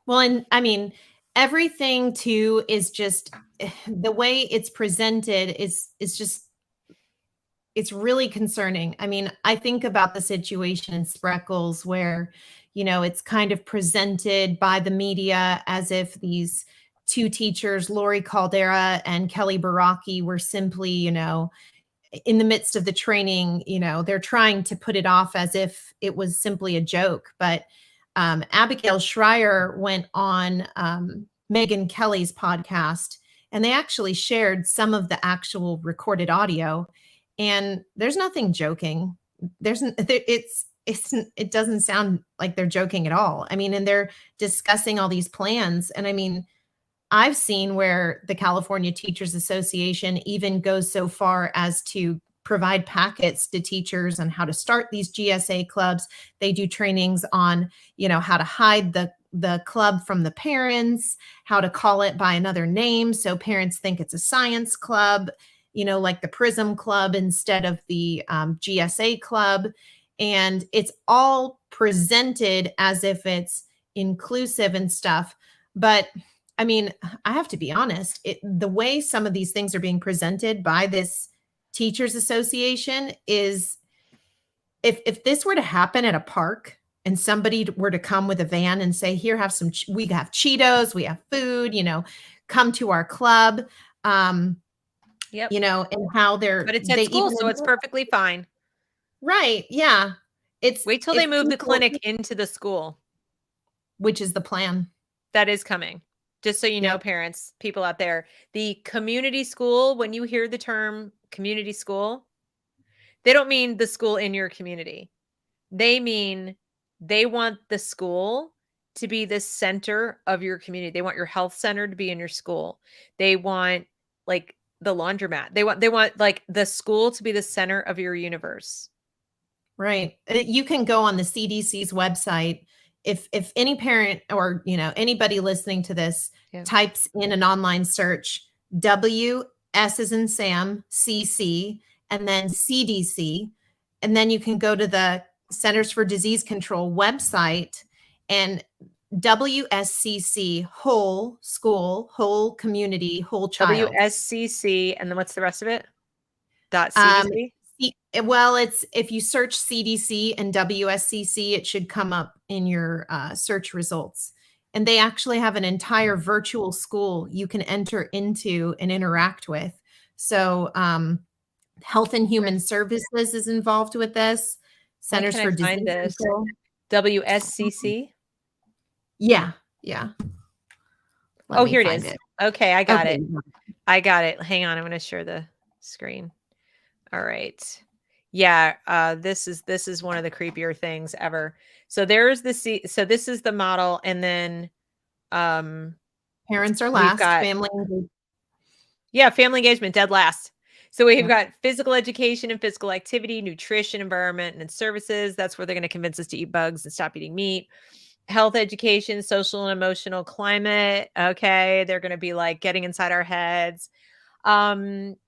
Well, and I mean, everything too is just the way it's presented is just it's really concerning. I mean, I think about the situation in Spreckles where, it's kind of presented by the media as if these two teachers, Lori Caldera and Kelly Baraki, were simply, in the midst of the training, they're trying to put it off as if it was simply a joke. But Abigail Schreier went on Megyn Kelly's podcast, and they actually shared some of the actual recorded audio. And there's nothing joking. It doesn't sound like they're joking at all. I mean, and they're discussing all these plans. And I mean, I've seen where the California Teachers Association even goes so far as to provide packets to teachers on how to start these GSA clubs. They do trainings on, how to hide the club from the parents, how to call it by another name so parents think it's a science club, like the Prism Club instead of the GSA club. And it's all presented as if it's inclusive and stuff. But I mean, I have to be honest, the way some of these things are being presented by this teachers association is if this were to happen at a park and somebody were to come with a van and say, here, we have Cheetos, we have food, come to our club. Yep. And how but it's at school, so it's perfectly fine. Right. Yeah. Wait till they move the clinic into the school. Which is the plan. That is coming. Just so you know, parents, people out there, the community school, when you hear the term community school, they don't mean the school in your community. They mean they want the school to be the center of your community. They want your health center to be in your school. They want like the laundromat. They want like the school to be the center of your universe. Right. You can go on the CDC's website. If any parent or, anybody listening to this types in an online search, WS as in Sam, CC, and then CDC, and then you can go to the Centers for Disease Control website and WSCC, whole school, whole community, whole child. WSCC, and then what's the rest of it? .CDC? Well, if you search CDC and WSCC, it should come up in your search results. And they actually have an entire virtual school you can enter into and interact with. So Health and Human Services is involved with this. Centers for Disease Control. WSCC? Yeah. Oh, here it is. Okay, I got it. I got it. Hang on, I'm going to share the screen. All right. Yeah, this is one of the creepier things ever. So there's so this is the model, and then parents are last. Family engagement. Yeah, family engagement, dead last. So we've got physical education and physical activity, nutrition, environment, and services. That's where they're going to convince us to eat bugs and stop eating meat. Health education, social and emotional climate. Okay, they're going to be like getting inside our heads.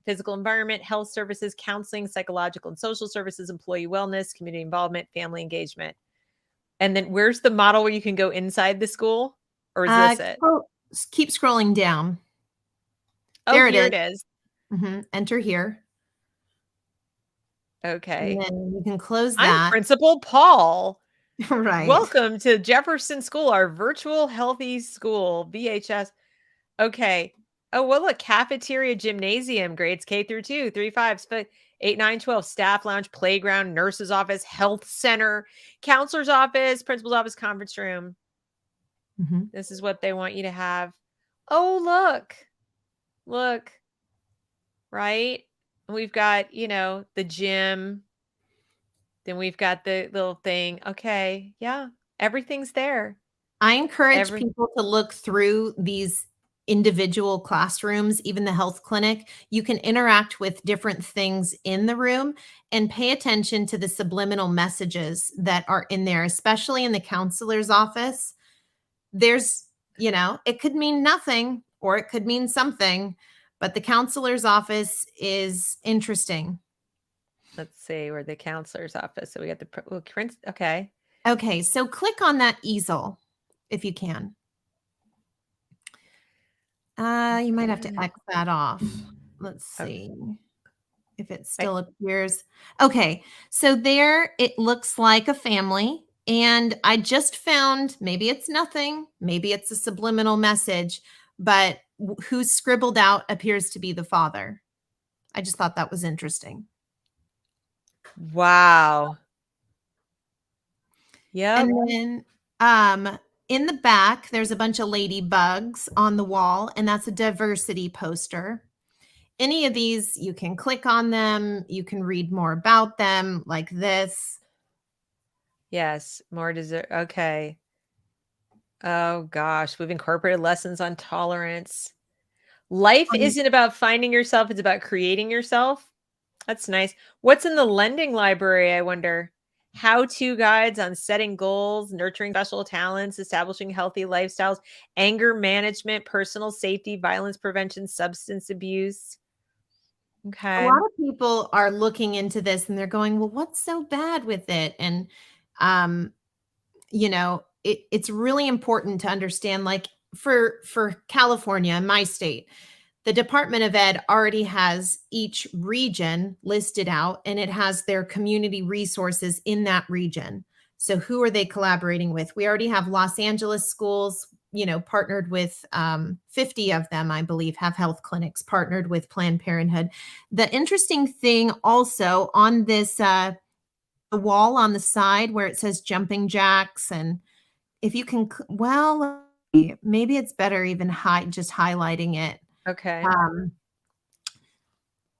Physical environment, health services, counseling, psychological and social services, employee wellness, community involvement, family engagement. And then where's the model where you can go inside the school? Or is this it? Keep scrolling down. Oh, here it is. Enter here. Okay. And then you can close that. I'm Principal Paul. Right. Welcome to Jefferson School, our virtual healthy school, VHS. Okay. Oh, well, look, cafeteria, gymnasium, grades K through 2, 3, 5, 8, 9, 12, staff lounge, playground, nurse's office, health center, counselor's office, principal's office, conference room. This is what they want you to have. Oh, look, right? We've got, the gym. Then we've got the little thing. Okay. Yeah. Everything's there. I encourage people to look through these individual classrooms, even the health clinic. You can interact with different things in the room and pay attention to the subliminal messages that are in there, especially in the counselor's office. There's, it could mean nothing or it could mean something, but the counselor's office is interesting. Let's see, where the counselor's office. So we got the print. Okay. Okay. So click on that easel if you can. You might have to X that off. Let's see if it still appears. Okay, so there it looks like a family. And I just found, maybe it's nothing, maybe it's a subliminal message, but who's scribbled out appears to be the father. I just thought that was interesting. Wow. Yeah. And then in the back, there's a bunch of ladybugs on the wall, and that's a diversity poster. Any of these, you can click on them. You can read more about them like this. Yes, more dessert. Okay. Oh gosh, we've incorporated lessons on tolerance. Life isn't about finding yourself, it's about creating yourself. That's nice. What's in the lending library, I wonder? How-to guides on setting goals, nurturing special talents, establishing healthy lifestyles, anger management, personal safety, violence prevention, substance abuse. Okay. A lot of people are looking into this and they're going, well, what's so bad with it? And, it's really important to understand, like for California, my state, the Department of Ed already has each region listed out and it has their community resources in that region. So who are they collaborating with? We already have Los Angeles schools, partnered with 50 of them, I believe, have health clinics partnered with Planned Parenthood. The interesting thing also on this the wall on the side where it says jumping jacks, and if you can, well, maybe it's better even just highlighting it. Okay.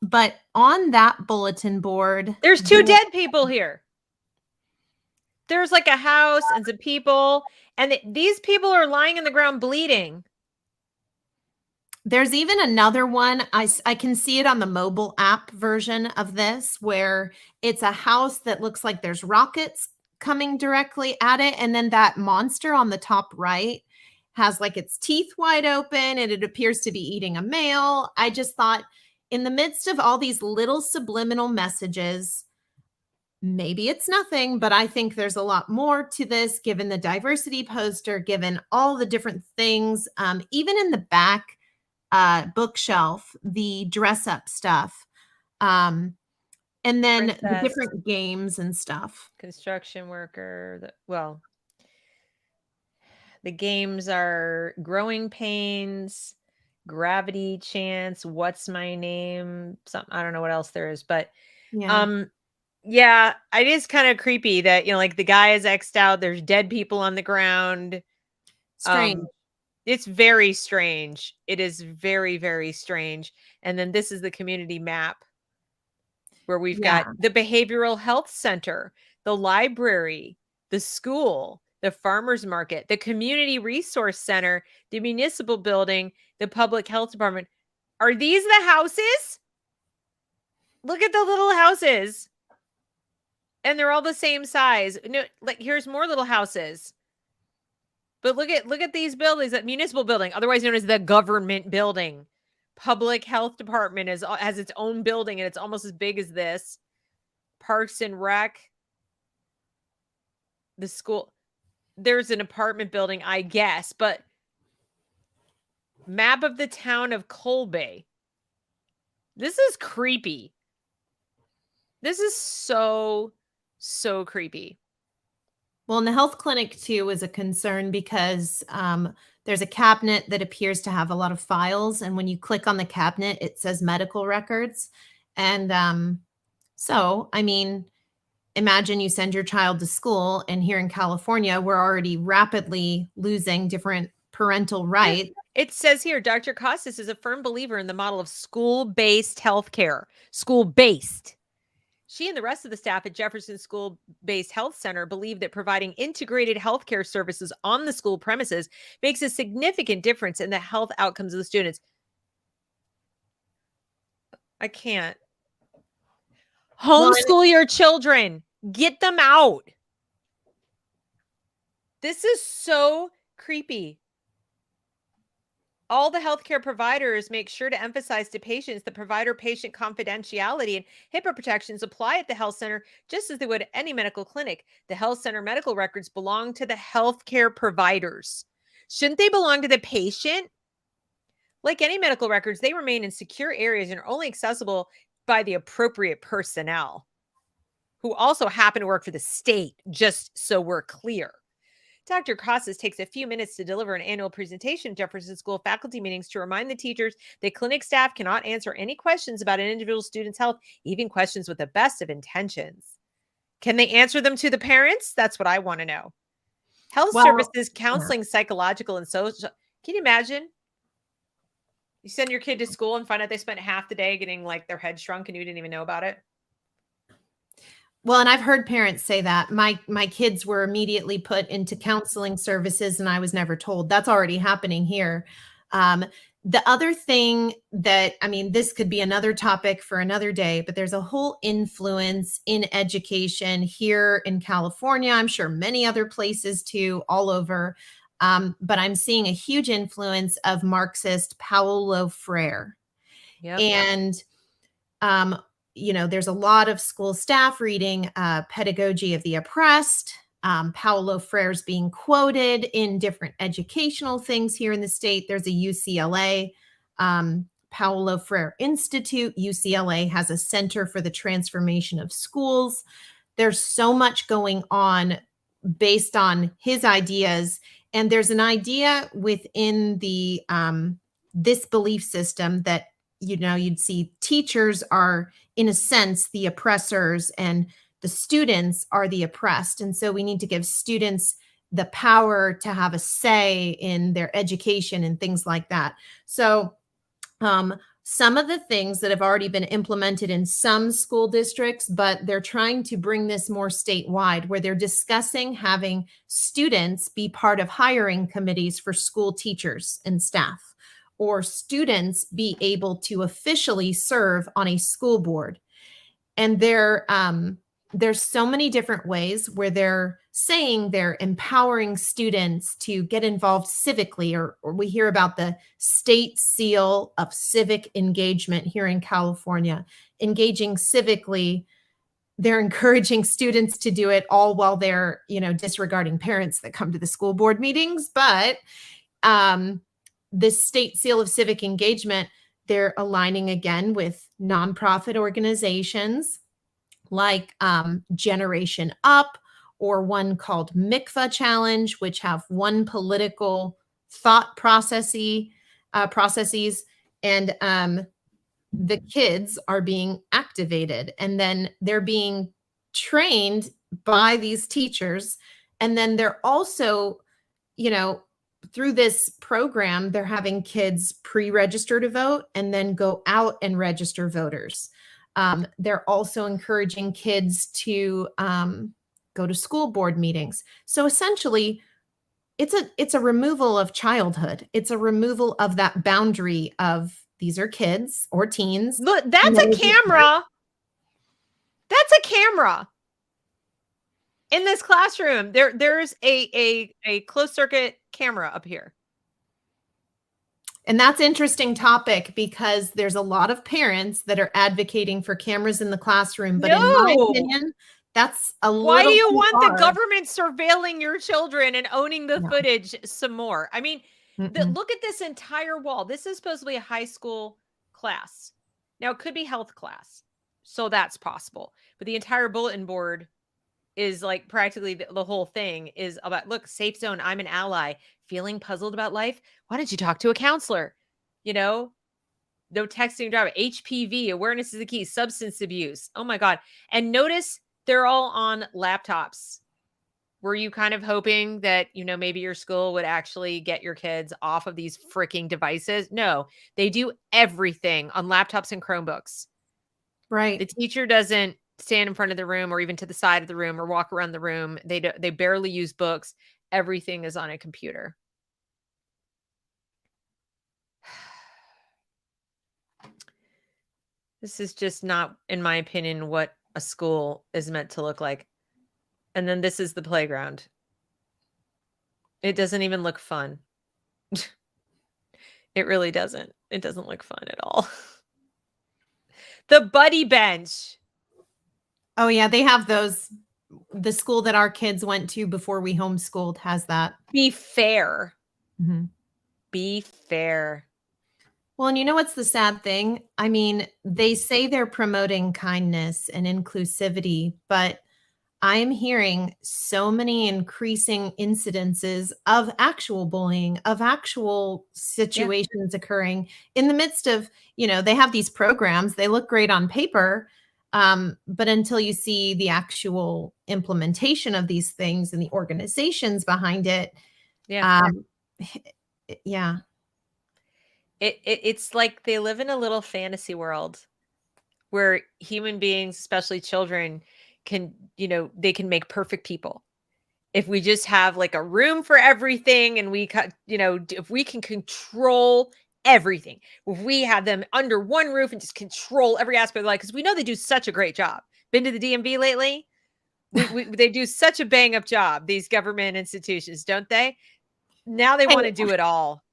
But on that bulletin board, there's 2 dead people here. There's like a house and some people, and these people are lying in the ground bleeding. There's even another one. I can see it on the mobile app version of this where it's a house that looks like there's rockets coming directly at it. And then that monster on the top right has like its teeth wide open and it appears to be eating a male. I just thought, in the midst of all these little subliminal messages, maybe it's nothing, but I think there's a lot more to this given the diversity poster, given all the different things, even in the back bookshelf, the dress up stuff, and then the different games and stuff. Construction worker. The games are Growing Pains, Gravity Chance, What's My Name? Something, I don't know what else there is, but yeah, it is kind of creepy that, like the guy is X'd out. There's dead people on the ground. Strange. It's very strange. It is very, very strange. And then this is the community map where we've got the behavioral health center, the library, the school, the farmer's market, the community resource center, the municipal building, the public health department. Are these the houses? Look at the little houses. And they're all the same size. No, like here's more little houses. But look at these buildings, that municipal building, otherwise known as the government building. Public health department has its own building and it's almost as big as this. Parks and Rec. The school. There's an apartment building, I guess, but map of the town of Colby. This is creepy. This is so creepy. Well, in the health clinic too is a concern because there's a cabinet that appears to have a lot of files. And when you click on the cabinet, it says medical records. And so, I mean, imagine you send your child to school, and here in California, we're already rapidly losing different parental rights. It says here, Dr. Costas is a firm believer in the model of school-based healthcare. School-based. She and the rest of the staff at Jefferson School-based Health Center believe that providing integrated healthcare services on the school premises makes a significant difference in the health outcomes of the students. I can't. Homeschool your children. Get them out. This is so creepy. All the healthcare providers make sure to emphasize to patients that provider-patient confidentiality and HIPAA protections apply at the health center just as they would at any medical clinic. The health center medical records belong to the healthcare providers. Shouldn't they belong to the patient? Like any medical records, they remain in secure areas and are only accessible by the appropriate personnel who also happen to work for the state, just so we're clear. Dr. Casas takes a few minutes to deliver an annual presentation at Jefferson School faculty meetings to remind the teachers that clinic staff cannot answer any questions about an individual student's health, even questions with the best of intentions. Can they answer them to the parents? That's what I want to know. Health services, counseling, psychological, and social. Can you imagine? You send your kid to school and find out they spent half the day getting like their head shrunk and you didn't even know about it. Well, and I've heard parents say that my kids were immediately put into counseling services and I was never told. That's already happening here. The other thing that, I mean, this could be another topic for another day, but there's a whole influence in education here in California. I'm sure many other places too, all over. But I'm seeing a huge influence of Marxist Paulo Freire. Yep. And, you know, there's a lot of school staff reading Pedagogy of the Oppressed. Paulo Freire's being quoted in different educational things here in the state. There's a UCLA Paulo Freire Institute. UCLA has a Center for the Transformation of Schools. There's so much going on based on his ideas. And there's an idea within the this belief system that, you know, you'd see teachers are, in a sense, the oppressors and the students are the oppressed. And so we need to give students the power to have a say in their education and things like that. So some of the things that have already been implemented in some school districts, but they're trying to bring this more statewide, where they're discussing having students be part of hiring committees for school teachers and staff, or students be able to officially serve on a school board. And there's so many different ways where they're saying they're empowering students to get involved civically, or we hear about the state seal of civic engagement here in California, engaging civically. They're encouraging students to do it all while they're, you know, disregarding parents that come to the school board meetings. But this state seal of civic engagement, they're aligning again with nonprofit organizations like Generation Up, or one called Mikvah Challenge, which have one political thought processes, and the kids are being activated, and then they're being trained by these teachers. And then they're also, you know, through this program, they're having kids pre-register to vote and then go out and register voters. They're also encouraging kids to go to school board meetings. So essentially, it's a removal of childhood. It's a removal of that boundary of these are kids or teens. Look, that's a camera. That's a camera. In this classroom, there's a closed circuit camera up here. And that's an interesting topic because there's a lot of parents that are advocating for cameras in the classroom. But in my opinion, that's a little Why do you want the government surveilling your children and owning the footage some more? I mean, look at this entire wall. This is supposed to be a high school class. Now, it could be health class, so that's possible. But the entire bulletin board is like practically the whole thing is about, look, safe zone, I'm an ally, feeling puzzled about life. Why don't you talk to a counselor? You know, no texting driver, HPV, awareness is the key, substance abuse. Oh my God. And notice they're all on laptops. Were you kind of hoping that, you know, maybe your school would actually get your kids off of these freaking devices? No, they do everything on laptops and Chromebooks. Right. The teacher doesn't stand in front of the room or even to the side of the room or walk around the room. They barely use books. Everything is on a computer. This is just not, in my opinion, what a school is meant to look like. And then this is the playground. It doesn't even look fun. It really doesn't. It doesn't look fun at all. The buddy bench. Oh, yeah. They have those. The school that our kids went to before we homeschooled has that. Be fair. Mm-hmm. Be fair. Well, and you know what's the sad thing? I mean, they say they're promoting kindness and inclusivity, but I'm hearing so many increasing incidences of actual bullying, of actual situations occurring in the midst of, they have these programs, they look great on paper, but until you see the actual implementation of these things and the organizations behind it, yeah. It's like they live in a little fantasy world where human beings, especially children, can, they can make perfect people. If we just have like a room for everything and we cut, if we can control everything, if we have them under one roof and just control every aspect of life, because we know they do such a great job. Been to the DMV lately? They do such a bang up job, these government institutions, don't they? Now they want to do it all.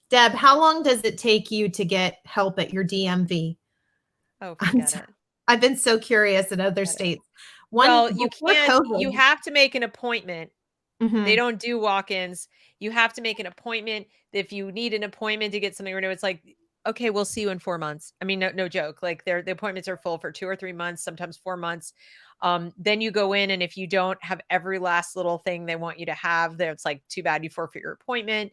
Deb, how long does it take you to get help at your DMV? Oh, forget it. I've been so curious in other states. Well, you can't, you have to make an appointment. Mm-hmm. They don't do walk-ins. You have to make an appointment. If you need an appointment to get something renewed, it's like, okay, we'll see you in 4 months. I mean, no joke. Like the appointments are full for 2 or 3 months, sometimes 4 months. Then you go in, and if you don't have every last little thing they want you to have there, it's like, too bad, you forfeit your appointment.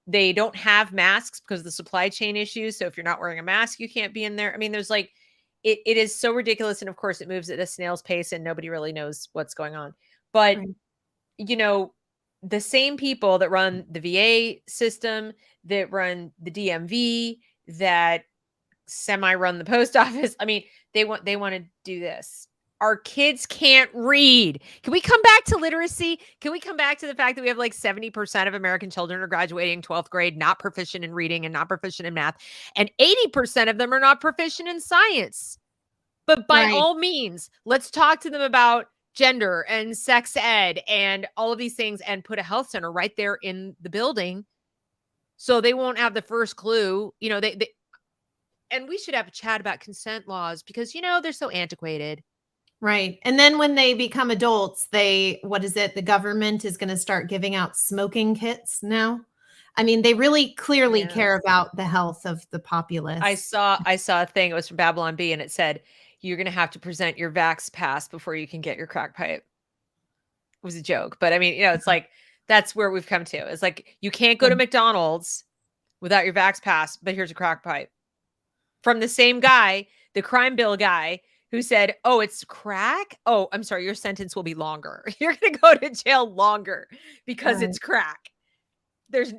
They don't have masks because of the supply chain issues. So if you're not wearing a mask, you can't be in there. I mean, there's like, it is so ridiculous. And of course it moves at a snail's pace and nobody really knows what's going on. But, the same people that run the VA system, that run the DMV, that semi-run the post office, I mean, they want to do this. Our kids can't read. Can we come back to literacy? Can we come back to the fact that we have like 70% of American children are graduating 12th grade, not proficient in reading and not proficient in math, and 80% of them are not proficient in science? But by all means, let's talk to them about gender and sex ed and all of these things, and put a health center right there in the building so they won't have the first clue. And we should have a chat about consent laws because, they're so antiquated. Right. And then when they become adults, the government is going to start giving out smoking kits now. I mean, they really clearly care about the health of the populace. I saw a thing. It was from Babylon Bee, and it said, you're going to have to present your vax pass before you can get your crack pipe. It was a joke, but I mean, it's like, that's where we've come to. It's like, you can't go to McDonald's without your vax pass, but here's a crack pipe. From the same guy, the crime bill guy, who said, oh, it's crack? Oh, I'm sorry, your sentence will be longer. You're going to go to jail longer because it's crack. There's,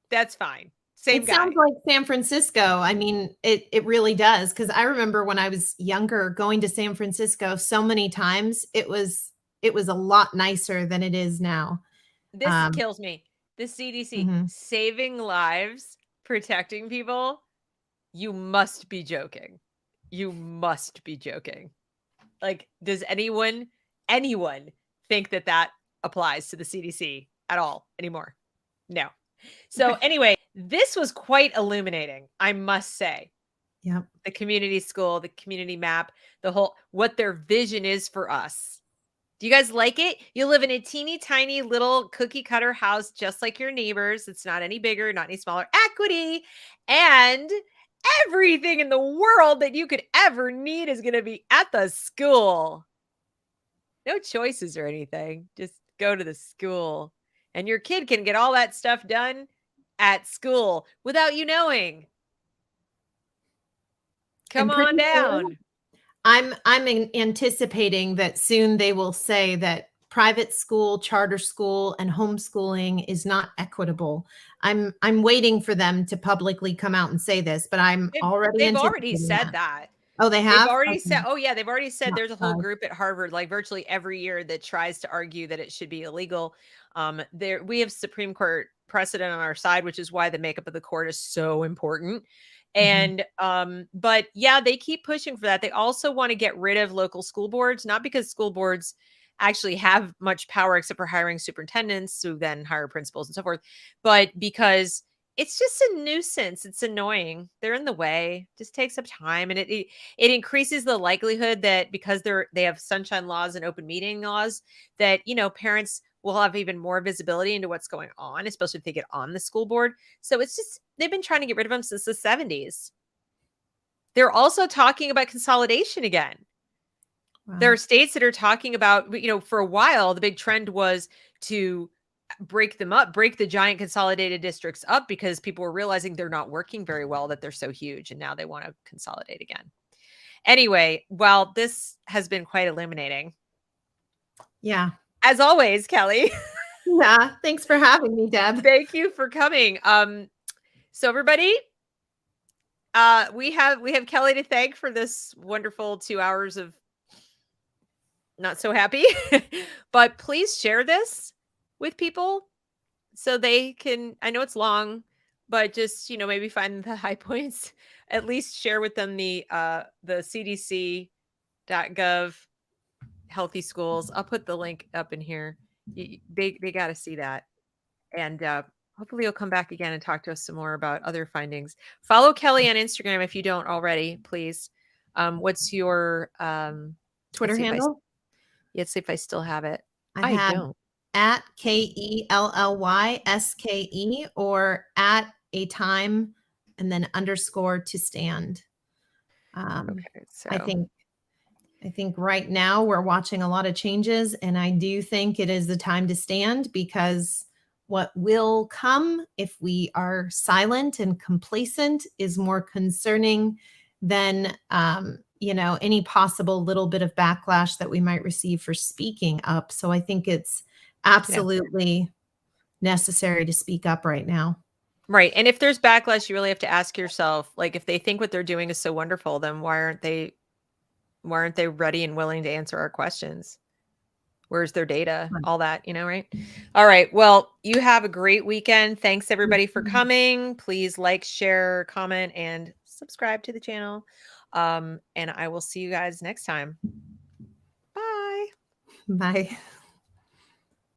that's fine. Same guy. It sounds like San Francisco. I mean, it really does. Because I remember when I was younger going to San Francisco so many times, it was a lot nicer than it is now. This kills me. The CDC, saving lives, protecting people. You must be joking. You must be joking. Like, does anyone think that applies to the CDC at all anymore? No. So anyway, this was quite illuminating, I must say. Yeah. The community school, the community map, what their vision is for us. Do you guys like it? You live in a teeny tiny little cookie cutter house, just like your neighbors. It's not any bigger, not any smaller. Equity and everything in the world that you could ever need is going to be at the school. No choices or anything. Just go to the school. And your kid can get all that stuff done at school without you knowing. Come on down. I'm anticipating that soon they will say that private school, charter school, and homeschooling is not equitable. I'm waiting for them to publicly come out and say this, but they've already said that. Oh, they They've have? already Okay. said, oh yeah, they've already said Not there's a whole surprised. group at Harvard, like virtually every year, that tries to argue that it should be illegal. There we have Supreme Court precedent on our side, which is why the makeup of the court is so important. Mhm. And but yeah, they keep pushing for that. They also want to get rid of local school boards, not because school boards actually have much power except for hiring superintendents who then hire principals and so forth, but because it's just a nuisance. It's annoying. They're in the way. Just takes up time, and it increases the likelihood that because they have sunshine laws and open meeting laws, that parents will have even more visibility into what's going on, especially if they get on the school board. So it's just they've been trying to get rid of them since the 70s. They're also talking about consolidation again. There Wow. are states that are talking about, for a while, the big trend was to break them up, break the giant consolidated districts up because people were realizing they're not working very well, that they're so huge. And now they want to consolidate again. Anyway, well, this has been quite illuminating. Yeah. As always, Kelly. Yeah. Thanks for having me, Deb. Thank you for coming. So everybody, we have Kelly to thank for this wonderful 2 hours of not so happy. But please share this with people so they can, I know it's long, but just, maybe find the high points. At least share with them the CDC.gov healthy schools. I'll put the link up in here. They got to see that. And hopefully you'll come back again and talk to us some more about other findings. Follow Kelly on Instagram if you don't already, please. What's your Twitter handle? Let's see if I still have it. I I have don't. at KELLYSKE or at a time and then underscore to stand. Okay, so I think right now we're watching a lot of changes, and I do think it is the time to stand, because what will come if we are silent and complacent is more concerning than any possible little bit of backlash that we might receive for speaking up. So I think it's absolutely necessary to speak up right now. right. And if there's backlash, you really have to ask yourself, like, if they think what they're doing is so wonderful, then why aren't they ready and willing to answer our questions? Where's their data? Right. All that, right? All right. Well, you have a great weekend. Thanks everybody for coming. Please like, share, comment, and subscribe to the channel. And I will see you guys next time. Bye. Bye.